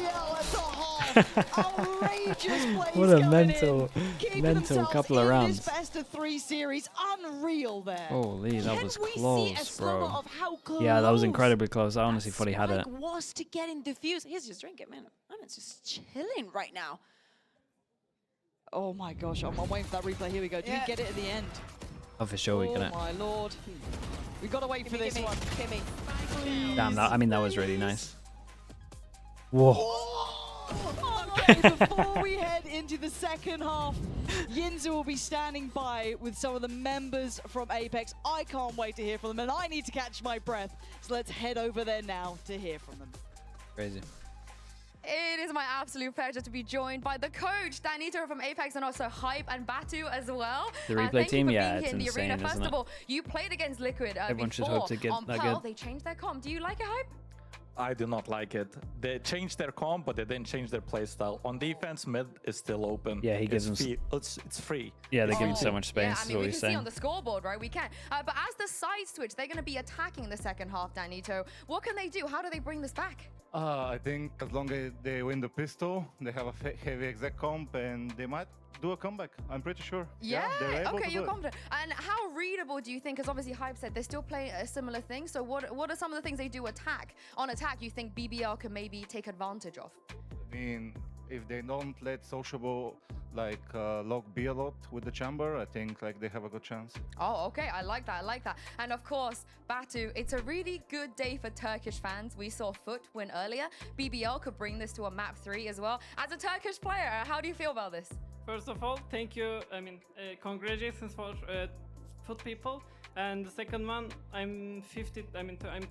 What a mental couple of rounds. This best of 3 series, unreal there. Holy, that was Can we see a close, slow-mo bro. of how close Yeah, that was incredibly close. I honestly that thought he had it. spike was to getting diffused. He's just drinking, man. I'm just chilling right now. Oh my gosh, I'm waiting for that replay. Here we go. Do we get it at the end? Oh, for sure we Oh got it. my lord. We got to wait for this one. Give me. Damn, that, I mean, that was really nice. Whoa. Oh Before we head into the second half, Yinza will be standing by with some of the members from Apex. I can't wait to hear from them, and I need to catch my breath. So let's head over there now to hear from them. Crazy. It is my absolute pleasure to be joined by the coach, Danito from Apex, and also Hype and Batu as well. The replay team, yeah, it's in the insane, arena. First isn't of all, you played against Liquid Everyone should before hope to get on that Pearl. good. They changed their comp. Do you like it, Hype? I do not like it. They changed their comp, but they didn't change their playstyle. On defense, mid is still open. Yeah, he gives it's them... It's free. Yeah, they give him so much space, Yeah, I is mean, what we he's can see saying. on the scoreboard, right? We can. But as the side switch, they're going to be attacking the second half, Danito. What can they do? How do they bring this back? I think as long as they win the pistol, they have a heavy exec comp, and they might do a comeback. I'm pretty sure. Yeah, they're able okay, to you're do it. confident. And how readable do you think, because obviously Hype said they're still playing a similar thing, so what are some of the things they do on attack you think BBL can maybe take advantage of? I mean, if they don't let Sociable like log B a lot with the chamber, I think like they have a good chance. Oh, okay, I like that. And of course, Batu, it's a really good day for Turkish fans. We saw Foot win earlier. BBL could bring this to a map 3 as well. As a Turkish player, how do you feel about this? First of all, thank you. I mean, congratulations for Foot people. And the second one, I'm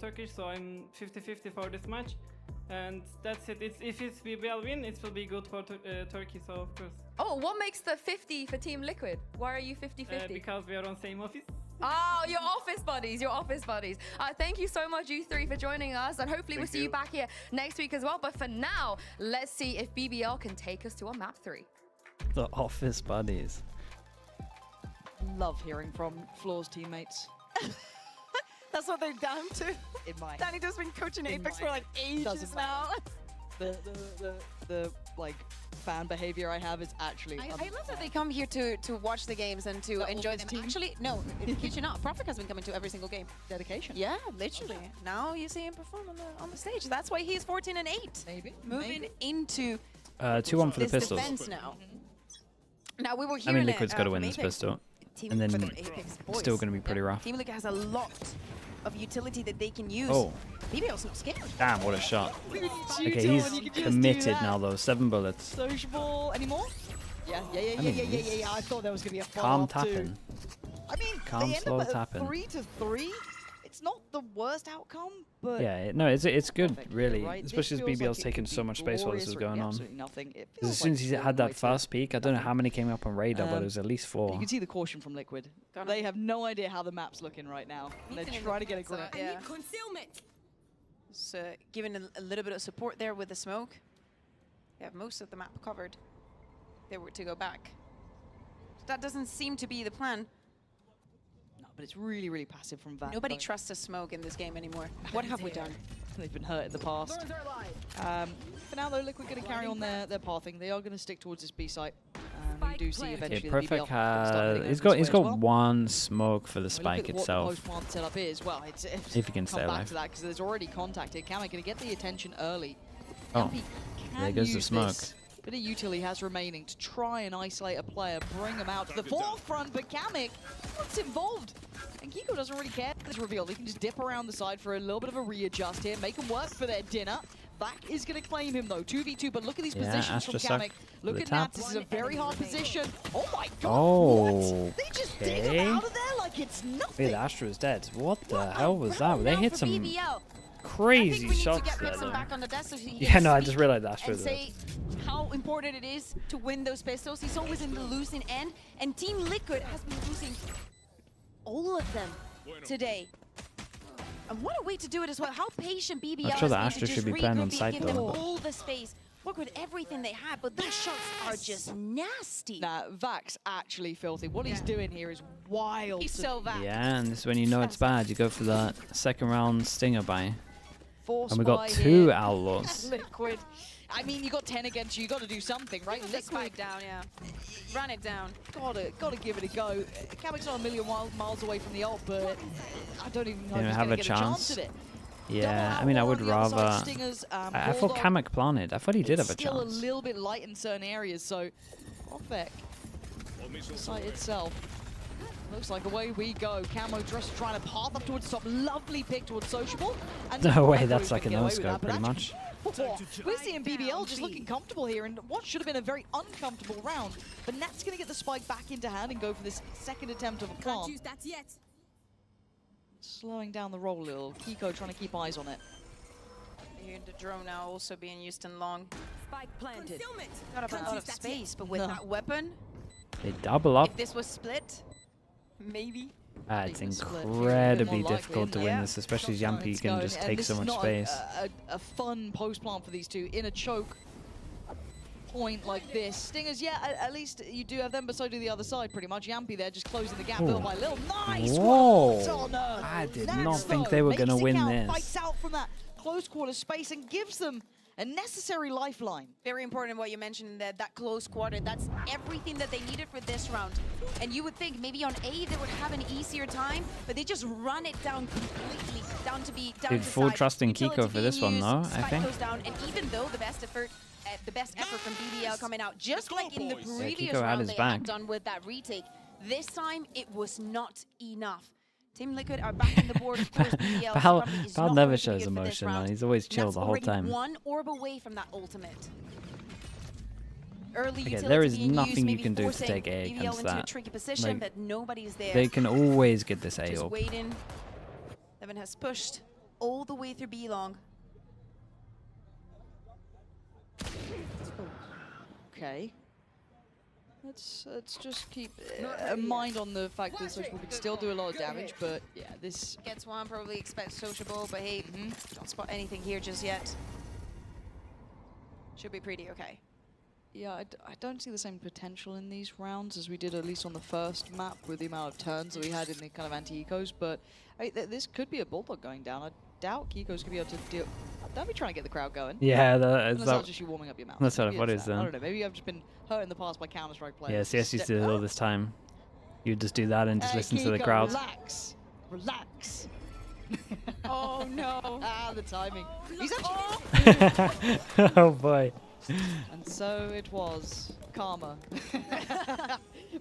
Turkish, so I'm 50-50 for this match. And that's it. If it's BBL win, it will be good for Turkey, so of course. Oh, what makes the 50 for Team Liquid? Why are you 50-50? Because we are on same office. Oh, your office buddies. Thank you so much, you three, for joining us. And hopefully we'll see you back here next week as well. But for now, let's see if BBL can take us to a map 3. The office buddies. Love hearing from Floor's teammates. That's what they're down to. In my Danito's been coaching in Apex my- for like ages doesn't now. the like fan behavior I have is actually. I love that they come here to watch the games and to enjoy office them. team? Actually, no, kid you not. Prophet has been coming to every single game. dedication. Yeah, literally. Now you see him perform on the stage. That's why he's 14 and 8. Maybe. Moving into 2-1 for the this pistols. defense now. Now we were I hearing mean, Liquid's got to win from this Apex. pistol. Team And then for the Apex boys. still going to be pretty rough. Team Liquid has a lot of utility that they can use. Oh. BBL's not scared. Damn, what a shot. Okay, Tutor, he's and you can just do committed that. now, though. 7 bullets. Sociable anymore? Yeah. I mean, he's I thought there was gonna be a Calm follow-up too. tapping. I mean, Calm, they end slow up at tapping. 3-3. It's not the worst outcome, but Yeah, no, it's good, perfect, really. right? This Especially as feels like BBL's it taken could so be much space while this glorious is or going on. absolutely nothing. It As feels soon like as he all had the way that to first peak, I don't know how many came up on radar, but it was at least 4. You can see the caution from Liquid. They have no idea how the map's looking right now. They're trying to get a grip. Yeah. So giving a little bit of support there with the smoke. They have most of the map covered. They were to go back. That doesn't seem to be the plan. No, but it's really, really passive from Vat. Nobody though. trusts a smoke in this game anymore. What have we done? They've been hurt in the past. For now, though, Liquid going to carry on their pathing. They are going to stick towards this B site. We do see eventually Okay, the Perfect BBL start heading has over he's this got way as well. one smoke for the Look spike at itself. What the post-plant setup is. Well, it's If he can stay come back alive. to that because there's already contact here. Kamek going to get the attention early. Oh, Campy can there goes the use smoke. this bit of util he has remaining to try and isolate a player, bring him out to the forefront, but Kamek, what's involved? And Kiko doesn't really care this reveal. He can just dip around the side for a little bit of a readjust here, make him work for their dinner. Vac is going to claim him though, 2v2, but look at these Yeah, positions from Astra suck Kamek. for Look the at tap. that, this is a very hard position. Oh my god, Oh, what? They just dig okay. him out of there like it's nothing. Wait, the Astra is dead. What the hell was that? They Now hit for some BBL. I crazy think we need to shots get there, Pixel though. back on the desk so he Yeah, can no, I speak just realized Astra and did. say how important it is to win those pistols. He's always in the losing end, and Team Liquid has been losing all of them today. And what a way to do it as well. How patient BBL Not has sure the been to Astra just should be playing on regroup, site, give them though. all the space, work with everything they have, but those shots are just nasty. Nah, Vac's actually filthy. What he's doing here is wild. He's to so bad. Yeah, and this is when you know it's bad. You go for that second round stinger buy. force And we got by 2 here. outlaws. Liquid. I mean, you got 10 against you. You got to do something, right? Put the spike down, yeah. Run it down. Gotta give it a go. Kamek's not a million miles away from the ult, but I don't even know They if he's have gonna a get chance. a chance at it. Yeah, I mean, I would Double outlaw on the other rather... side, Stingers, I thought Bulldog. Kamek planted. I thought he did It's have a still chance. a little bit light in certain areas, so Profek, the site itself. Looks like away we go. Camo just trying to path up towards the top. Lovely pick towards Sociable. And No way, I thought he that's was like gonna a get away with no-scope, that, but pretty actually much. We're seeing BBL just looking comfortable here in what should have been a very uncomfortable round. But Nat's going to get the spike back into hand and go for this second attempt of a plant. Use that yet. Slowing down the roll a little. Kiko trying to keep eyes on it. Here the drone now also being used in long. Spike planted. Got a lot of space, but with that weapon, They double up. if this was split, maybe. It's incredibly difficult to win this, especially as Yampy can just take so much space. A fun post plant for these two in a choke point like this. Stingers, yeah, at least you do have them, but so do the other side pretty much. Yampy there just closing the gap little by little. Nice! Whoa! I did not think they were going to win this. Fights out from that close quarter space and gives them a necessary lifeline. Very important what you mentioned, that close quarter. That's everything that they needed for this round. And you would think maybe on A they would have an easier time, but they just run it down completely, down to be down Dude, to full side. trust in Utility Kiko for this being one, though, used, I spike think. goes down, and even though the best effort from BBL coming out, just like in the previous Kiko had round his they back. had done with that retake, this time it was not enough. Team Liquid are back on the board. Of course, BBL probably is Pal not never going to be shows good for this emotion, round. man. He's always chill That's the whole already time. one orb away from that ultimate. Early Okay, utility there is being nothing used, you maybe can do to forcing take A BBL against into a that. tricky position, Like, but nobody's there. They can always get this A Just up. waiting. Levin has pushed all the way through B long. Okay. Let's just keep a mind on the fact that Sociable can still do a lot of damage, but yeah, this... Gets one, probably expects Sociable, but hey, don't spot anything here just yet. Should be pretty okay. Yeah, I don't see the same potential in these rounds as we did at least on the first map with the amount of turns that we had in the kind of anti-ecos, but this could be a Bulldog going down. I doubt Kiko's going to be able to deal... Don't be trying to get the crowd going. Yeah, Unless that's just you warming up your mouth. That's what Maybe it it's is that. I then. don't know, maybe I've just been hurt in the past by Counter-Strike players. Yes, yes, used to do it all this time. You'd just do that and just listen to the Kiko, crowd. relax. Relax. Oh no. The timing. He's actually... Oh boy. And so it was. Karma.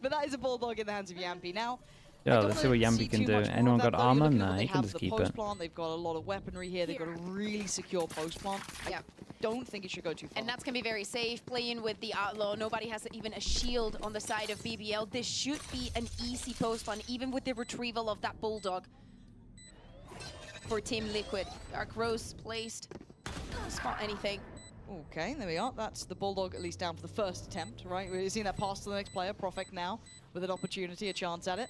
But that is a Bulldog in the hands of Yampy. Now, Yeah, let's see what Yampy can do. Anyone got armor? Nah, he can just keep it. Plant. They've got a lot of weaponry here. They've got a really secure post plant. Yeah. Don't think it should go too far. And that's going to be very safe, playing with the Outlaw. Nobody has even a shield on the side of BBL. This should be an easy post plant, even with the retrieval of that Bulldog for Team Liquid. Dark Rose placed. Don't spot anything. Okay, there we are. That's the Bulldog at least down for the first attempt, right? We're seeing that pass to the next player, Profek now, with an opportunity, a chance at it.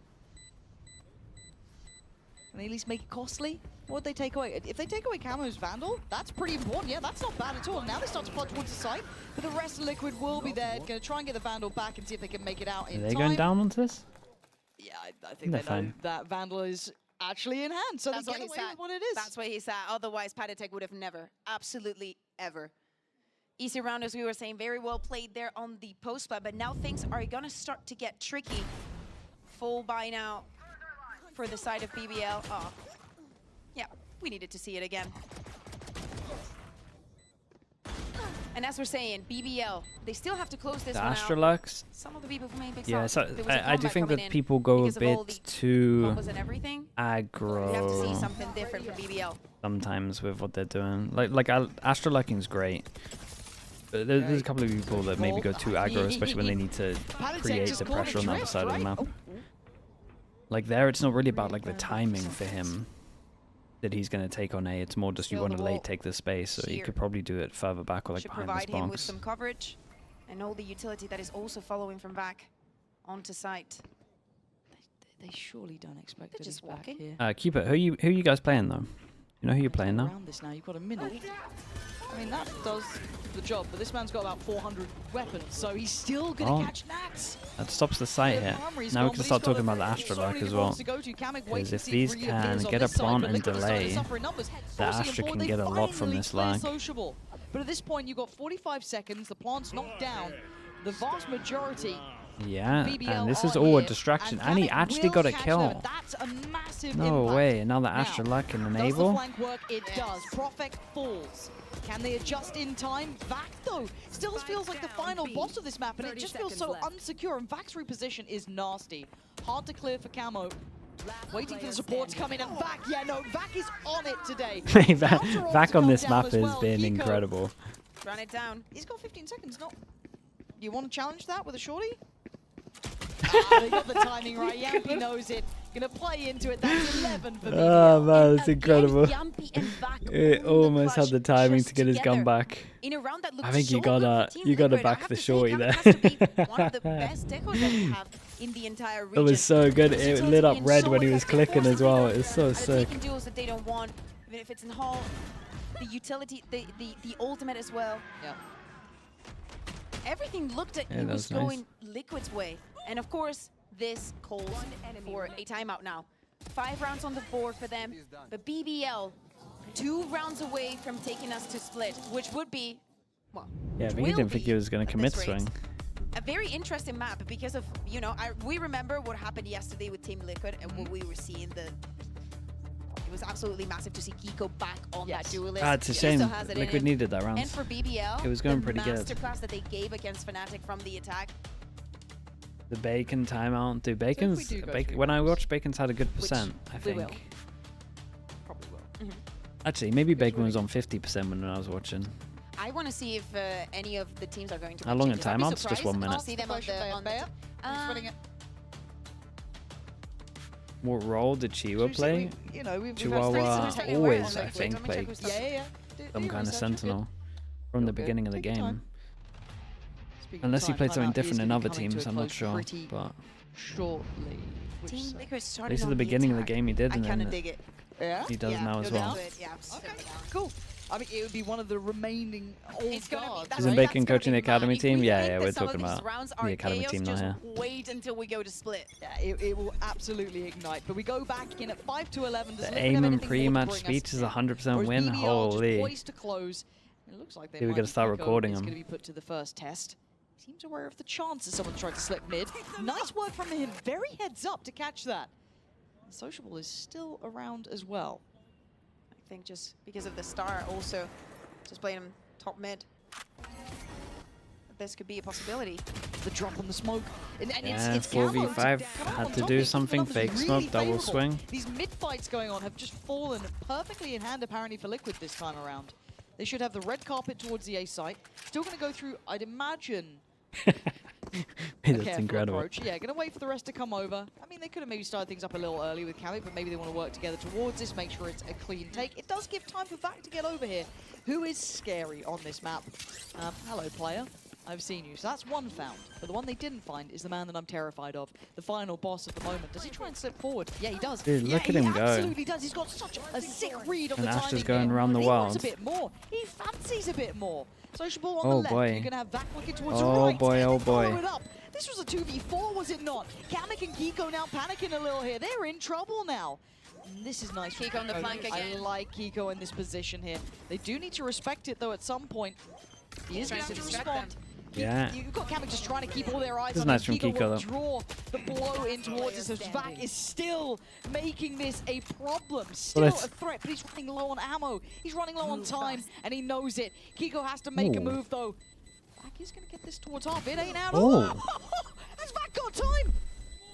Can they at least make it costly? What would they take away? If they take away Camo's Vandal, that's pretty important. Yeah, that's not bad at all. Now they start to flood towards the site, but the rest of Liquid will be there. Going to try and get the Vandal back and see if they can make it out in time. Are they going down onto this? Yeah, I think They're they know fine. that Vandal is actually in hand, so That's they why get he's away at. with what it is. That's why he's at. Otherwise, Patatech would have never, absolutely ever. Easy round, as we were saying, very well played there on the post plant, but now things are going to start to get tricky. Full buy now for the side of BBL. Oh, yeah, we needed to see it again. And as we're saying, BBL, they still have to close this The one out. Astrolux? Some of the people from main big Yeah, South, so there was a I do comeback think coming that in people go a because of all bit the too combos and everything. You have to see aggro something different from BBL. sometimes with what they're doing. Like Astrolucking's great. But there's a couple of people that maybe go too aggro, especially when they need to create the pressure on the other side of the map. Like there, it's not really about like the timing for him that he's going to take on A. It's more just you want to late take the space, so you could probably do it further back or like Should behind the provide him with sponks. some coverage and all the utility that is also following from back onto site. They surely don't expect They're to just be back walking. here. Keep it. Who you guys playing though? You know who you're playing now? Around this now, you've got a minute. I mean, that does the job, but this man's got about 400 weapons, so he's still going to catch Nats. That stops the site here. Now we can start talking about the Astrolux as well. Because if these can get a plant and delay, the Astra can get a lot from this lag. But at this point, you've got 45 seconds, the plant's knocked down. The vast majority. Yeah, BBL and this is are all a here, distraction. and And he Kamek actually will got a catch kill. them. That's a massive No impact. way, another Now, Astrolux can does the enable. flank work? It does. Profek falls. Can they adjust in time? Vac, though, still feels like the final boss of this map, and it just feels so unsecure, and Vac's reposition is nasty. Hard to clear for Camo. Waiting for the support to come in, and Vac, yeah, no, Vac is on it today. Vac on this map as has well. been Kiko, incredible. Run it down. He's got 15 seconds, no? You want to challenge that with a shorty? Ah, they got the timing right. Yampy knows it. Gonna play into it. That's 11 for BBL. Oh man, it's Again, incredible. Yampy and Vac It on the almost had clutch the timing just to get his gun together. back. In a round that looked I think so you gotta good for Team Liquid. I back have the to say, shorty Cameron there. has to be one of the best decos that we have in the entire It region. was so good. His It utility lit up being red so when he was effective, clicking as forcing well. people It's so out of sick. taking duels that they don't want, even if it's in Hall. The utility, the ultimate as well. Yeah. Everything looked like Yeah, it that was was nice. going Liquid's way. And of course, this calls for a timeout now. 5 rounds on the board for them, but BBL 2 rounds away from taking us to split, which would be, well, Yeah, but he didn't think he was going to commit swing. a very interesting map because of, you know, we remember what happened yesterday with Team Liquid and what we were seeing. It was absolutely massive to see Kiko back on that duelist. It's a He shame. still has it in Liquid him. needed that round. And for BBL, It was going the pretty good. masterclass that they gave against Fnatic from the attack. The Bacon timeout. Dude, Bacon's... do go through when I rounds, watched Bacon's had a good percent, I we think. will. Probably will. Actually, maybe Bacon was on 50% when I was watching. I want to see if any of the teams are going to. How make long in changes. I'd be timeouts? Just 1 surprised. minute. I'll see them on the. He's winning it. What role did Chihuahua play? You know, we've Chihuahua Who's taking always, away? I think, Let me check played who's Yeah, yeah, yeah. some kind of research, sentinel from the good. beginning of the Take your time. game. Speaking of Unless he time, played something timeout is different in gonna other be coming to teams, a I'm not close sure. pretty But shortly. which Team is- Liquid started at least at on the beginning of the attack. game he did, I and kind of then dig it. Yeah? he does Yeah, now as no well. doubt. Yeah, Okay, cool. I mean, it would be one of the remaining old It's gonna be, guards. that's Isn't right, Bacon that's gonna coaching be the academy mad. If team? we Yeah, think yeah, that we're some of talking these about rounds the are academy chaos, team now, just yeah. wait until we go to split. Yeah, it will absolutely ignite. But we go back in at 5-11. Does The Liquid have Aim and anything more to pre-match bring us? speech is a Or 100% is win. BBL just Holy. poised to close? It looks like they Here we might gotta be. start Kiko recording is them. going to be put to the first test. Seems aware of the chances someone tried to slip mid. Nice work from him. Very heads up to catch that. Sociable is still around as well. I think just because of the star also, just playing him top mid. This could be a possibility. The drop on the smoke. And Yeah, it's Camo 4v5 to come out had on to top. do They keep the something. numbers Fake really smoke, double favourable. swing. These mid-fights going on have just fallen perfectly in hand apparently for Liquid this time around. They should have the red carpet towards the A site. Still going to go through, I'd imagine, That's careful incredible. approach. Yeah, going to wait for the rest to come over. I mean, they could have maybe started things up a little early with Kamik, but maybe they want to work together towards this, make sure it's a clean take. It does give time for Vac to get over here, who is scary on this map. Hello, player. I've seen you. So that's one found. But the one they didn't find is the man that I'm terrified of. The final boss of the moment. Does he try and slip forward? Yeah, he does. Dude, yeah, look at him go. He absolutely does. He's got such a sick read of And the Ash timing is going here. around the He wants world. a bit more. He fancies a bit more. Sociable on Oh, the left. boy. You're going to have Vac looking towards Oh, the right. boy, and oh, they follow boy. it up. This was a 2v4, was it not? Kamik and Kiko now panicking a little here. They're in trouble now. And this is nice. Kiko on the flank I again. like Kiko in this position here. They do need to respect it, though, at some point. He is Trying going to to distract respond. them. Yeah. You've got Kamik just trying to keep all their eyes This is on nice him. from Kiko, will though. draw the blow in towards us. As Vac is still making this a problem. Still a it's- threat, but he's running low on ammo. He's running low on time, and he knows it. Kiko has to make a Ooh. move, though. Vac is going to get this towards half. It ain't out. Oh. Has Vac got time?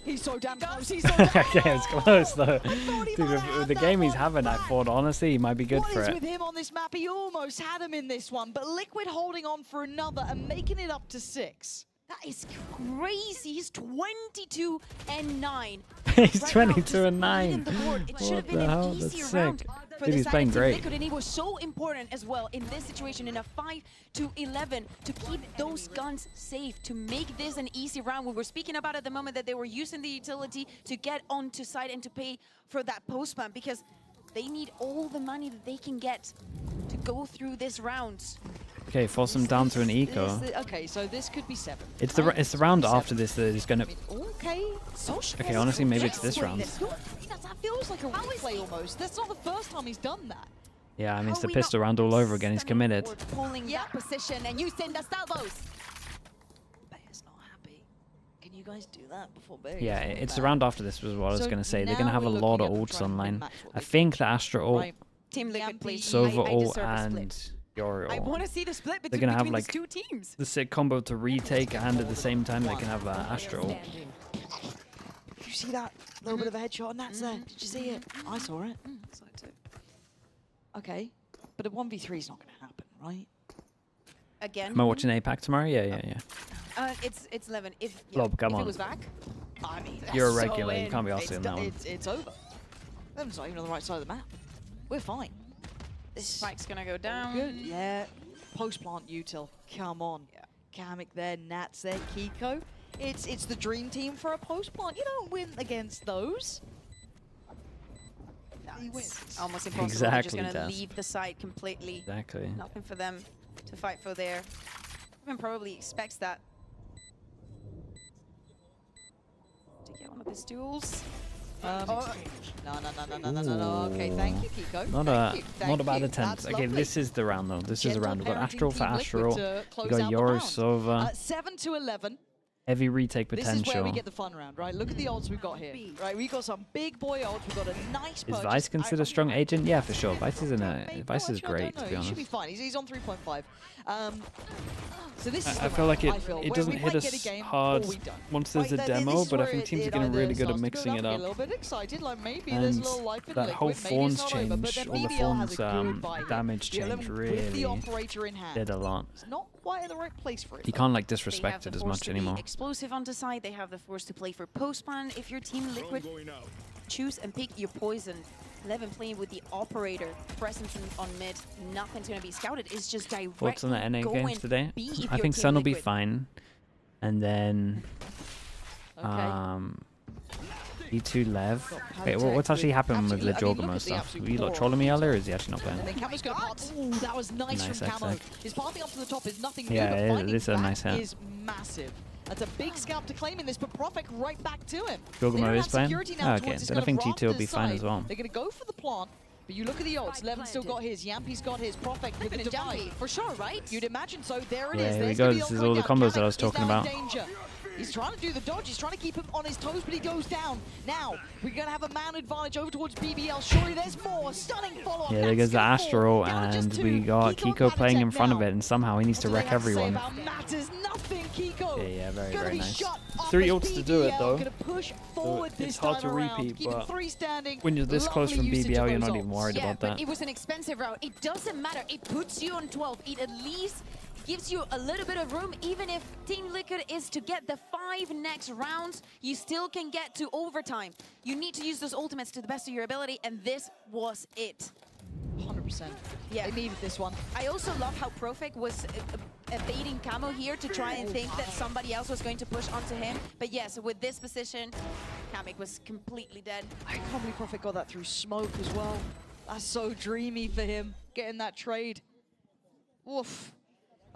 He's so damn close. He's so damn Okay, it's close though. thought he Dude, might have with the that game he's one having, I back. thought honestly he might be good What for is it. with him on this map? He almost had him in this one, but Liquid holding on for another and making it up to 6. That is crazy. He's 22 and 9. He's Right now, 22 just and leading 9. the board. It should What have been the an hell? easier That's round sick. for Dude, the he's side playing of Team great. Liquid, and it was so important as well in this situation in a 5-11 to keep those guns safe, to make this an easy round. We were speaking about at the moment that they were using the utility to get onto site and to pay for that post plant because they need all the money that they can get to go through this round. Okay, force him down to an eco. Okay, so this could be 7. It's the it's the round after this that is gonna. Okay, Social. Okay, honestly, maybe it's this round. That feels like a replay almost. That's not the first time he's done that. Yeah, I mean it's How the we pistol not round all over again. He's standing committed. forward, pulling that position and using the salvos. Bayer's not happy. Can you guys do that before Bayer? Yeah, it's the round after this was what I was So gonna say. They're now gonna have a we're lot of looking at ults trying to online. min-max what I they think the Astra ult, Right. Team Liquid, Yampy, please. Sova I ult, deserve a split. and Yori I ult. want to see the split They're between, gonna have, between like, these two teams. The sick combo to retake, and at the same time they can have Astra ult. you see that little bit of a headshot on Nats there? Did you see it? I saw it. So I took- Okay, but a 1v3 is not going to happen, right? Again. Am I watching APAC tomorrow? Yeah. It's 11. If Lob, come if on. it was back, I mean, You're a that's regular, so you can't be arsed it's in that one. It's over. Lemon's not even on the right side of the map. We're fine. This Spike's gonna go down. good. Yeah. Post plant util. Come on. Yeah. Kamek there, Nats there, Kiko. It's the dream team for a post plant. You don't win against those. He wins. Almost impossible. Exactly, They're just gonna Daz. leave the site completely. Exactly. Nothing for them to fight for there. Even probably expects that. To get one of his duels. No. Okay, thank you, Kiko. Not a bad attempt. Okay, this is the round though. This is the round. We've got Astral for Astral. We got yours, Sova. 7 to 11. Heavy retake This is where we potential. get the fun round, right? Look at the odds we've got here, right? We've got some big boy odds. We've got a nice Is purchase. Vice considered a strong agent? Yeah, for sure. Vice is Vice is great, to be He should be honest. fine. He's on 3.5. So this is I the feel like round, it where doesn't we hit might get a us game hard or we don't. once there's a Right, demo, this is but I where think teams are it getting either really good at starts to mixing build it up, up. get a little bit excited, like maybe there's a And little life in that Liquid, whole maybe it's Thorns not over, but change, then all the BBL has Thorns a good buy here. damage The 11 change with the really operator in hand. did a lot. It's not quite in the right place for it. You though. can't like They disrespect have it the as force much to be anymore. explosive on the side. They have the force to play for postman. If your team Liquid, choose and pick your poison. 11 playing with the operator presence on mid. Nothing's going to be scouted. It's just direct. Thoughts on the NA games today? I think Sun Sun will be fine. And then Okay. E2 Lev. Got Okay, Palatec what's actually with happened with the absolute- I mean, look Jogamo at the stuff? absolute Were you lot core trolling me of earlier, or is he actually not And playing? then Camero's going to part. Ooh, that was nice Nice from Camo. exec. His pathing up to the top is nothing new, Yeah, but it finding is a that nice hit. is massive. That's a big scalp to claim in this, but Profek right back to him. Jogamo They don't is have playing? security now Okay, towards this then I kind think of G2 will be rafters fine side. as well. They're going to go for the plant, but you look at the odds. Levin's still got his, Yampi's got his, Profek with the divide. for sure, right? You'd imagine so. There it Yeah, is. here we There's go. gonna be This the is all the coming down. combos that I was Kamek is talking now in about. danger. He's trying to do the dodge. He's trying to keep him on his toes, but he goes down. Now, we're going to have a man advantage over towards BBL. Surely there's more. Stunning follow-up. Yeah, there goes the Astral, and we got Kiko playing in front of it, and somehow he needs to wreck everyone. Matters nothing, Kiko. Yeah, very, Gonna very be nice. shut up 3 as ults to do it, BBL though. Gonna push forward this it's hard time to around. repeat, Keeping but 3 standing. when you're this close Lovely from usage BBL, of you're those not even ults. worried Yeah, about but that. it was an expensive route. It doesn't matter. It puts you on 12. It at least gives you a little bit of room. Even if Team Liquid is to get the 5 next rounds, you still can get to overtime. You need to use those ultimates to the best of your ability, and this was it. 100%. Yeah. They needed this one. I also love how Profek was evading Camo here to try and think that somebody else was going to push onto him. But yes, with this position, Kamek was completely dead. I can't believe Profit got that through smoke as well. That's so dreamy for him, getting that trade. Oof.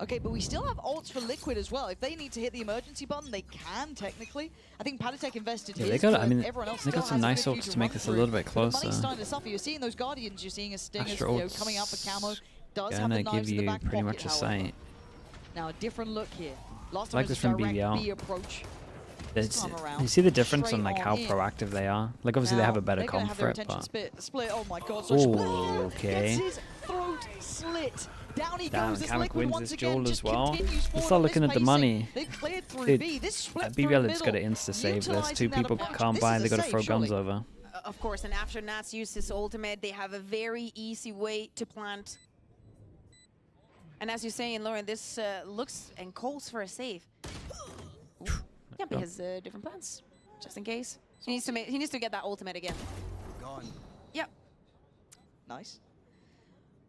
Okay, but we still have ults for Liquid as well. If they need to hit the emergency button, they can technically. I think Palatec invested Yeah, his, they got. but I mean, everyone else they got still some has a nice good few ults to make run this a through. little bit But the money's closer. starting to suffer. You're seeing those Guardians, you're seeing a Stingers Astra ults coming out for Camo. Does have gonna the give knives in the you back pretty pocket, much a however. sight. Now a different look here. Last time Like it was this a from direct BBL. B approach. It's, around, you see the difference straight on like how on in. proactive they are. Like obviously they have a better they're gonna comp have for their it, attention but split. Oh my god, Ooh, such okay. Gets his throat slit. Down he Damn, goes. This Kamek Liquid wins once this again duel just as well. continues Let's forward start on looking this at the pacing. money. They've cleared through Dude, B. This split BBL through have just got to middle, insta-save this. utilizing 2 that people approach. can't This buy, is they a got to save, throw guns surely. over. Of course, and after Nats used his ultimate, they have a very easy way to plant. And as you're saying, Lauren, this looks and calls for a save. Yeah, but he has different plans, just in case. He needs to get that ultimate again. Yep. Nice.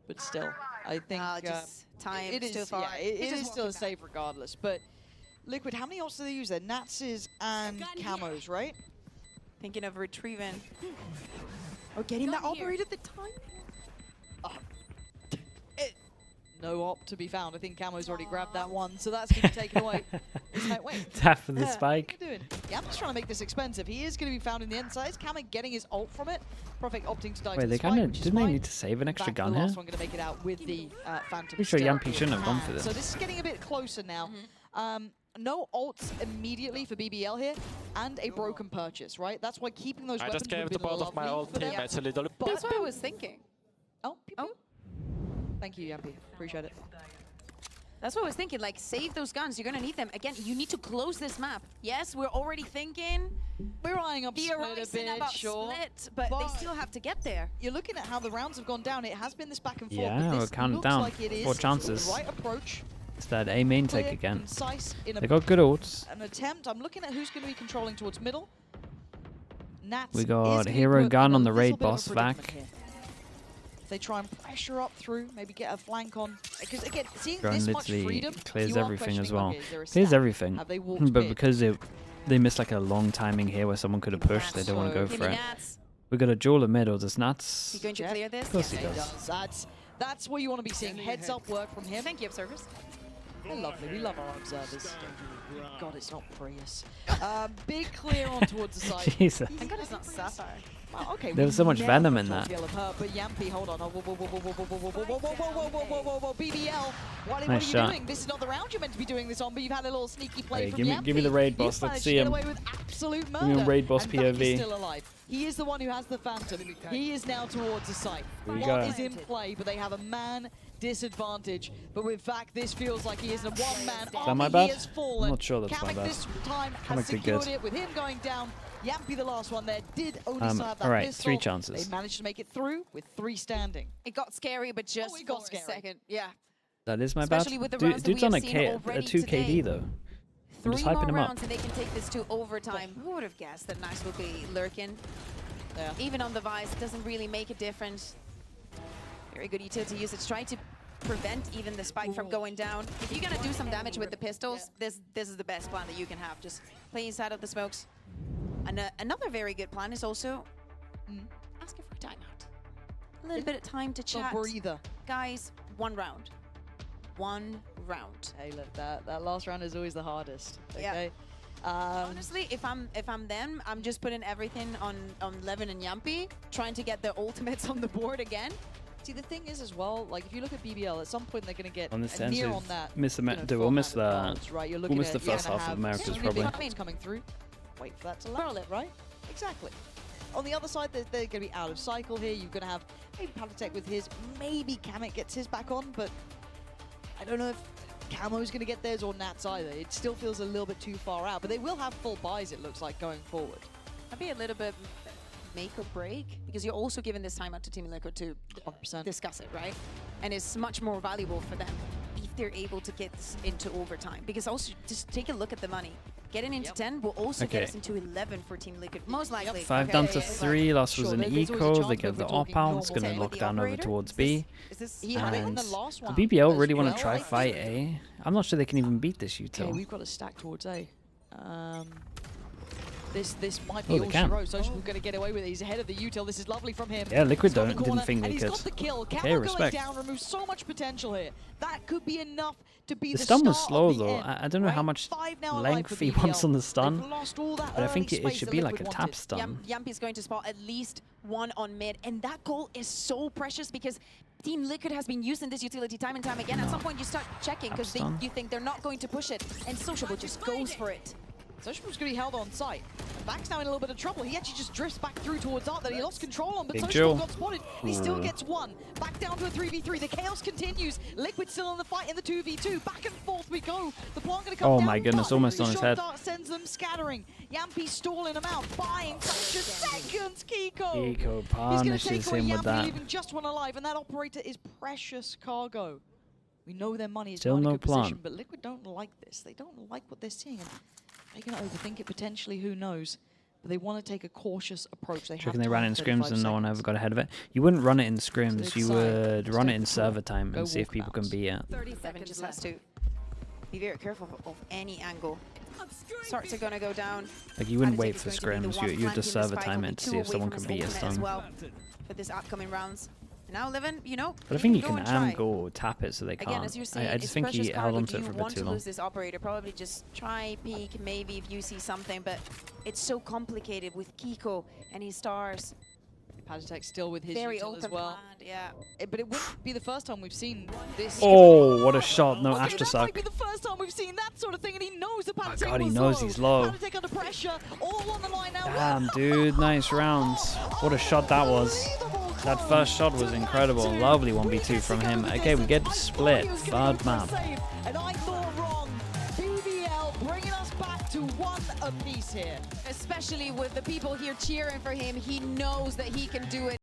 But still, I think Just time it is too far. Yeah, it He's just is still a walking save regardless. But Liquid, how many ults do they use there? Nats's and Camos, right? back. Thinking of retrieving. Or getting that operator at the time. No op to be found. I think Camo's already grabbed that one, so that's going to be taken away. It's like, wait. Tap for the What spike. are you doing? Yam's trying to make this expensive. He is going to be found in the end size. Kamek getting his ult from it. Profek opting to die to Wait, the they spike, kind of which is didn't they fine. need to save an extra Back to gun the here? last one going to make it out with the Phantom. Pretty sure still Yampi shouldn't have gone for this. So this is getting a bit closer now. No ults immediately for BBL here, and a broken purchase, right? That's why keeping those I weapons just gave would to have been both of my lovely old for them. teammates a little. But- That's what I was thinking. Oh, pew pew. Thank you, Yampi. Appreciate it. That's what I was thinking, like, save those guns, you're gonna need them. Again, you need to close this map. Yes, we're already thinking We're eyeing up split a theorizing bit, about sure. split, but they still have to get there. You're looking at how the rounds have gone down. It has been this back and forth. Yeah, but we're this counting looks down. like it is 4 chances. the right approach. It's that A main take Clear, again. concise, in They got good ults. an attempt. I'm looking at who's going to be controlling towards middle. Nats We is got gonna be Hero put Gun in a on the raid little bit of a boss predicament back. here. If they try and pressure up through, maybe get a flank on. Because again, seeing Drone this much literally freedom, clears you are everything as questioning, well. okay, is there a Clears stack? everything. Have they walked But mid? because they missed like a long timing here where someone could have pushed, they don't want to go Give for me it. Nats. We got a duel at mid, or does Nats? You going to Jeff? clear this? Of course Yes. he does. That's what you want to be seeing. Heads up work from him. Thank you, observers. They're lovely. We love our observers. God, it's not Prius. Big clear on towards the side. Jesus. Thank God it's not Sapphire. Wow, okay, There we was so much never venom in thought that. BBL of her, but Yampy, hold on. Whoa, whoa, whoa, whoa, whoa, whoa, whoa, whoa, whoa, whoa, whoa, whoa, whoa, whoa, whoa, whoa, BBL. What are you shot. doing? This is not the round you're meant to be doing this on, but you've had a little sneaky play Hey, from give me- Yampy. give me the raid boss, You've let's managed see to get him. away with absolute me a murder. raid boss and Beck is POV. still alive. He is the one who has the Phantom. He is now towards the site. Here we Plot go. is in play, but they have a man disadvantage. But in fact, this feels like he is a one-man army. my bad? He has fallen. I'm not sure that's my Kamek bad. this time has Kamek did secured good. it with him going down. Yampy, the last one there, did only still have that alright, pistol. 3 chances. They managed to make it through with 3 standing. It got scary, but just it got for scary. a second. Yeah. That is my Especially bad. with the rounds that Dude's we on have a, seen K, a already 2 today. KD though. I'm 3 just more hyping him up. rounds and they can take this to overtime. Who would have guessed that Nice would be lurking? Yeah. Even on the Vice, it doesn't really make a difference. Very good utility usage. Try to prevent even the spike from going down. If you're gonna do some damage with the pistols, this is the best plan that you can have. Just play inside of the smokes. And another very good plan is also asking for a timeout. A little bit of time to A chat. breather. Guys, 1 round. 1 round. Hey, look, that last round is always the hardest. Yeah. Okay. Honestly, if I'm them, I'm just putting everything on Levin and Yampy, trying to get their ultimates on the board again. See, the thing is as well, like if you look at BBL, at some point they're going to get On this near sense, on that. miss the you know, dude, we'll miss format of the cards, right? You're we'll looking miss at, the you're first gonna half of have Americas really probably. big cards coming through. Wait for that to land, right? Exactly. On the other side, they're going to be out of cycle here. You're going to have maybe Palitech with his, maybe Kamek gets his back on, but I don't know if Camo's going to get theirs or Nats either. It still feels a little bit too far out, but they will have full buys, it looks like, going forward. That'd be a little bit make or break, because you're also giving this time out to Team Liquid to 100%. discuss it, right? And it's much more valuable for them if they're able to get this into overtime. Because also, just take a look at the money. Getting into 10 will also get Okay. us into 11 for Team Liquid, most likely. 5 down to 3, last was Sure, an there's always a eco, chance, they but get if the we're talking op out, it's normal going ten to with lock the down over operator, towards is B. this He had it in And the last the one. BBL as really want to well, try I think. fight A. I'm not sure they can even beat this Okay, util. we've got a stack towards A. This might be Oh, they all she can. wrote. Social's going to get away with it. He's ahead of the util. This is lovely from him. Yeah, Liquid He's got the didn't corner, think and they he's could. got the kill. Okay, Camo going respect. down removes so much potential here. That could be enough to be The the stun was start slow of the though. end, I don't know how right? much 5 now alive length for he wants BBL. on the They've stun, lost all that but I think early it space should that be like Liquid a tap wanted. stun. Yampy's going to spot at least 1 on mid, and that goal is so precious because Team Liquid has been using this utility time and time again. At some point, you start checking because stun. you think they're not going to push it, and Sociable just goes for it. Sociable's going to be held on site. And Back's now in a little bit of trouble. He actually just drifts back through towards Art that he lost control on, but Big Sociable Joe. got spotted. He still gets 1. Back down to a 3v3. The chaos continues. Liquid still in the fight in the 2v2. Back and forth we go. The plant going to come Oh down. my goodness, but almost the on his shot head. dart sends them scattering. Yampy stalling them out. Buying precious seconds. Kiko. Kiko He's going to punishes take away him with Yampy, that. leaving just 1 alive, and that operator is precious cargo. We know their money is Still not in a no good position, plant. but Liquid don't like this. They don't like what they're seeing. And they're going to overthink it potentially, who knows. But they want to take a cautious approach. They Checking have they ran in time, scrims 35 and no one ever seconds. got ahead of it. You wouldn't run it in scrims, the you side, would run stay it in cool. server time Go and see if people can walkabouts. beat it. 30 seconds seconds just left. has to be very careful of any angle. Starts are going to go down. Like you wouldn't Palitech wait is for going to be the scrims, one you'd planting just the server spike, time only it to 2 see if away someone from can his beat a ultimate as stun. well for this upcoming rounds. Now, Levin, you know, But I think he go can and try. go or tap it so they Again, can't. as you're saying, I it's just think he precious held cargo. on Do to it you for a bit want too to long. lose this operator? Probably just try peek, maybe if you see something, but it's so complicated with Kiko and his stars. Palitech still with his Very util as open well. planned, yeah. But it wouldn't be the first time we've seen this. Oh, what a shot. No, okay, Astra that might be suck. the first time we've seen that sort of thing, and he knows that Palitech God, he was knows low. he's low. Palitech under pressure, all on the line now. Damn, dude, nice rounds. What a shot that was. Unbelievable That first shot was incredible. Lovely 1v2 from him. Okay, we get split. Third map. And I thought wrong. BBL bringing us back to one apiece here. Especially with the people here cheering for him, he knows that he can do it.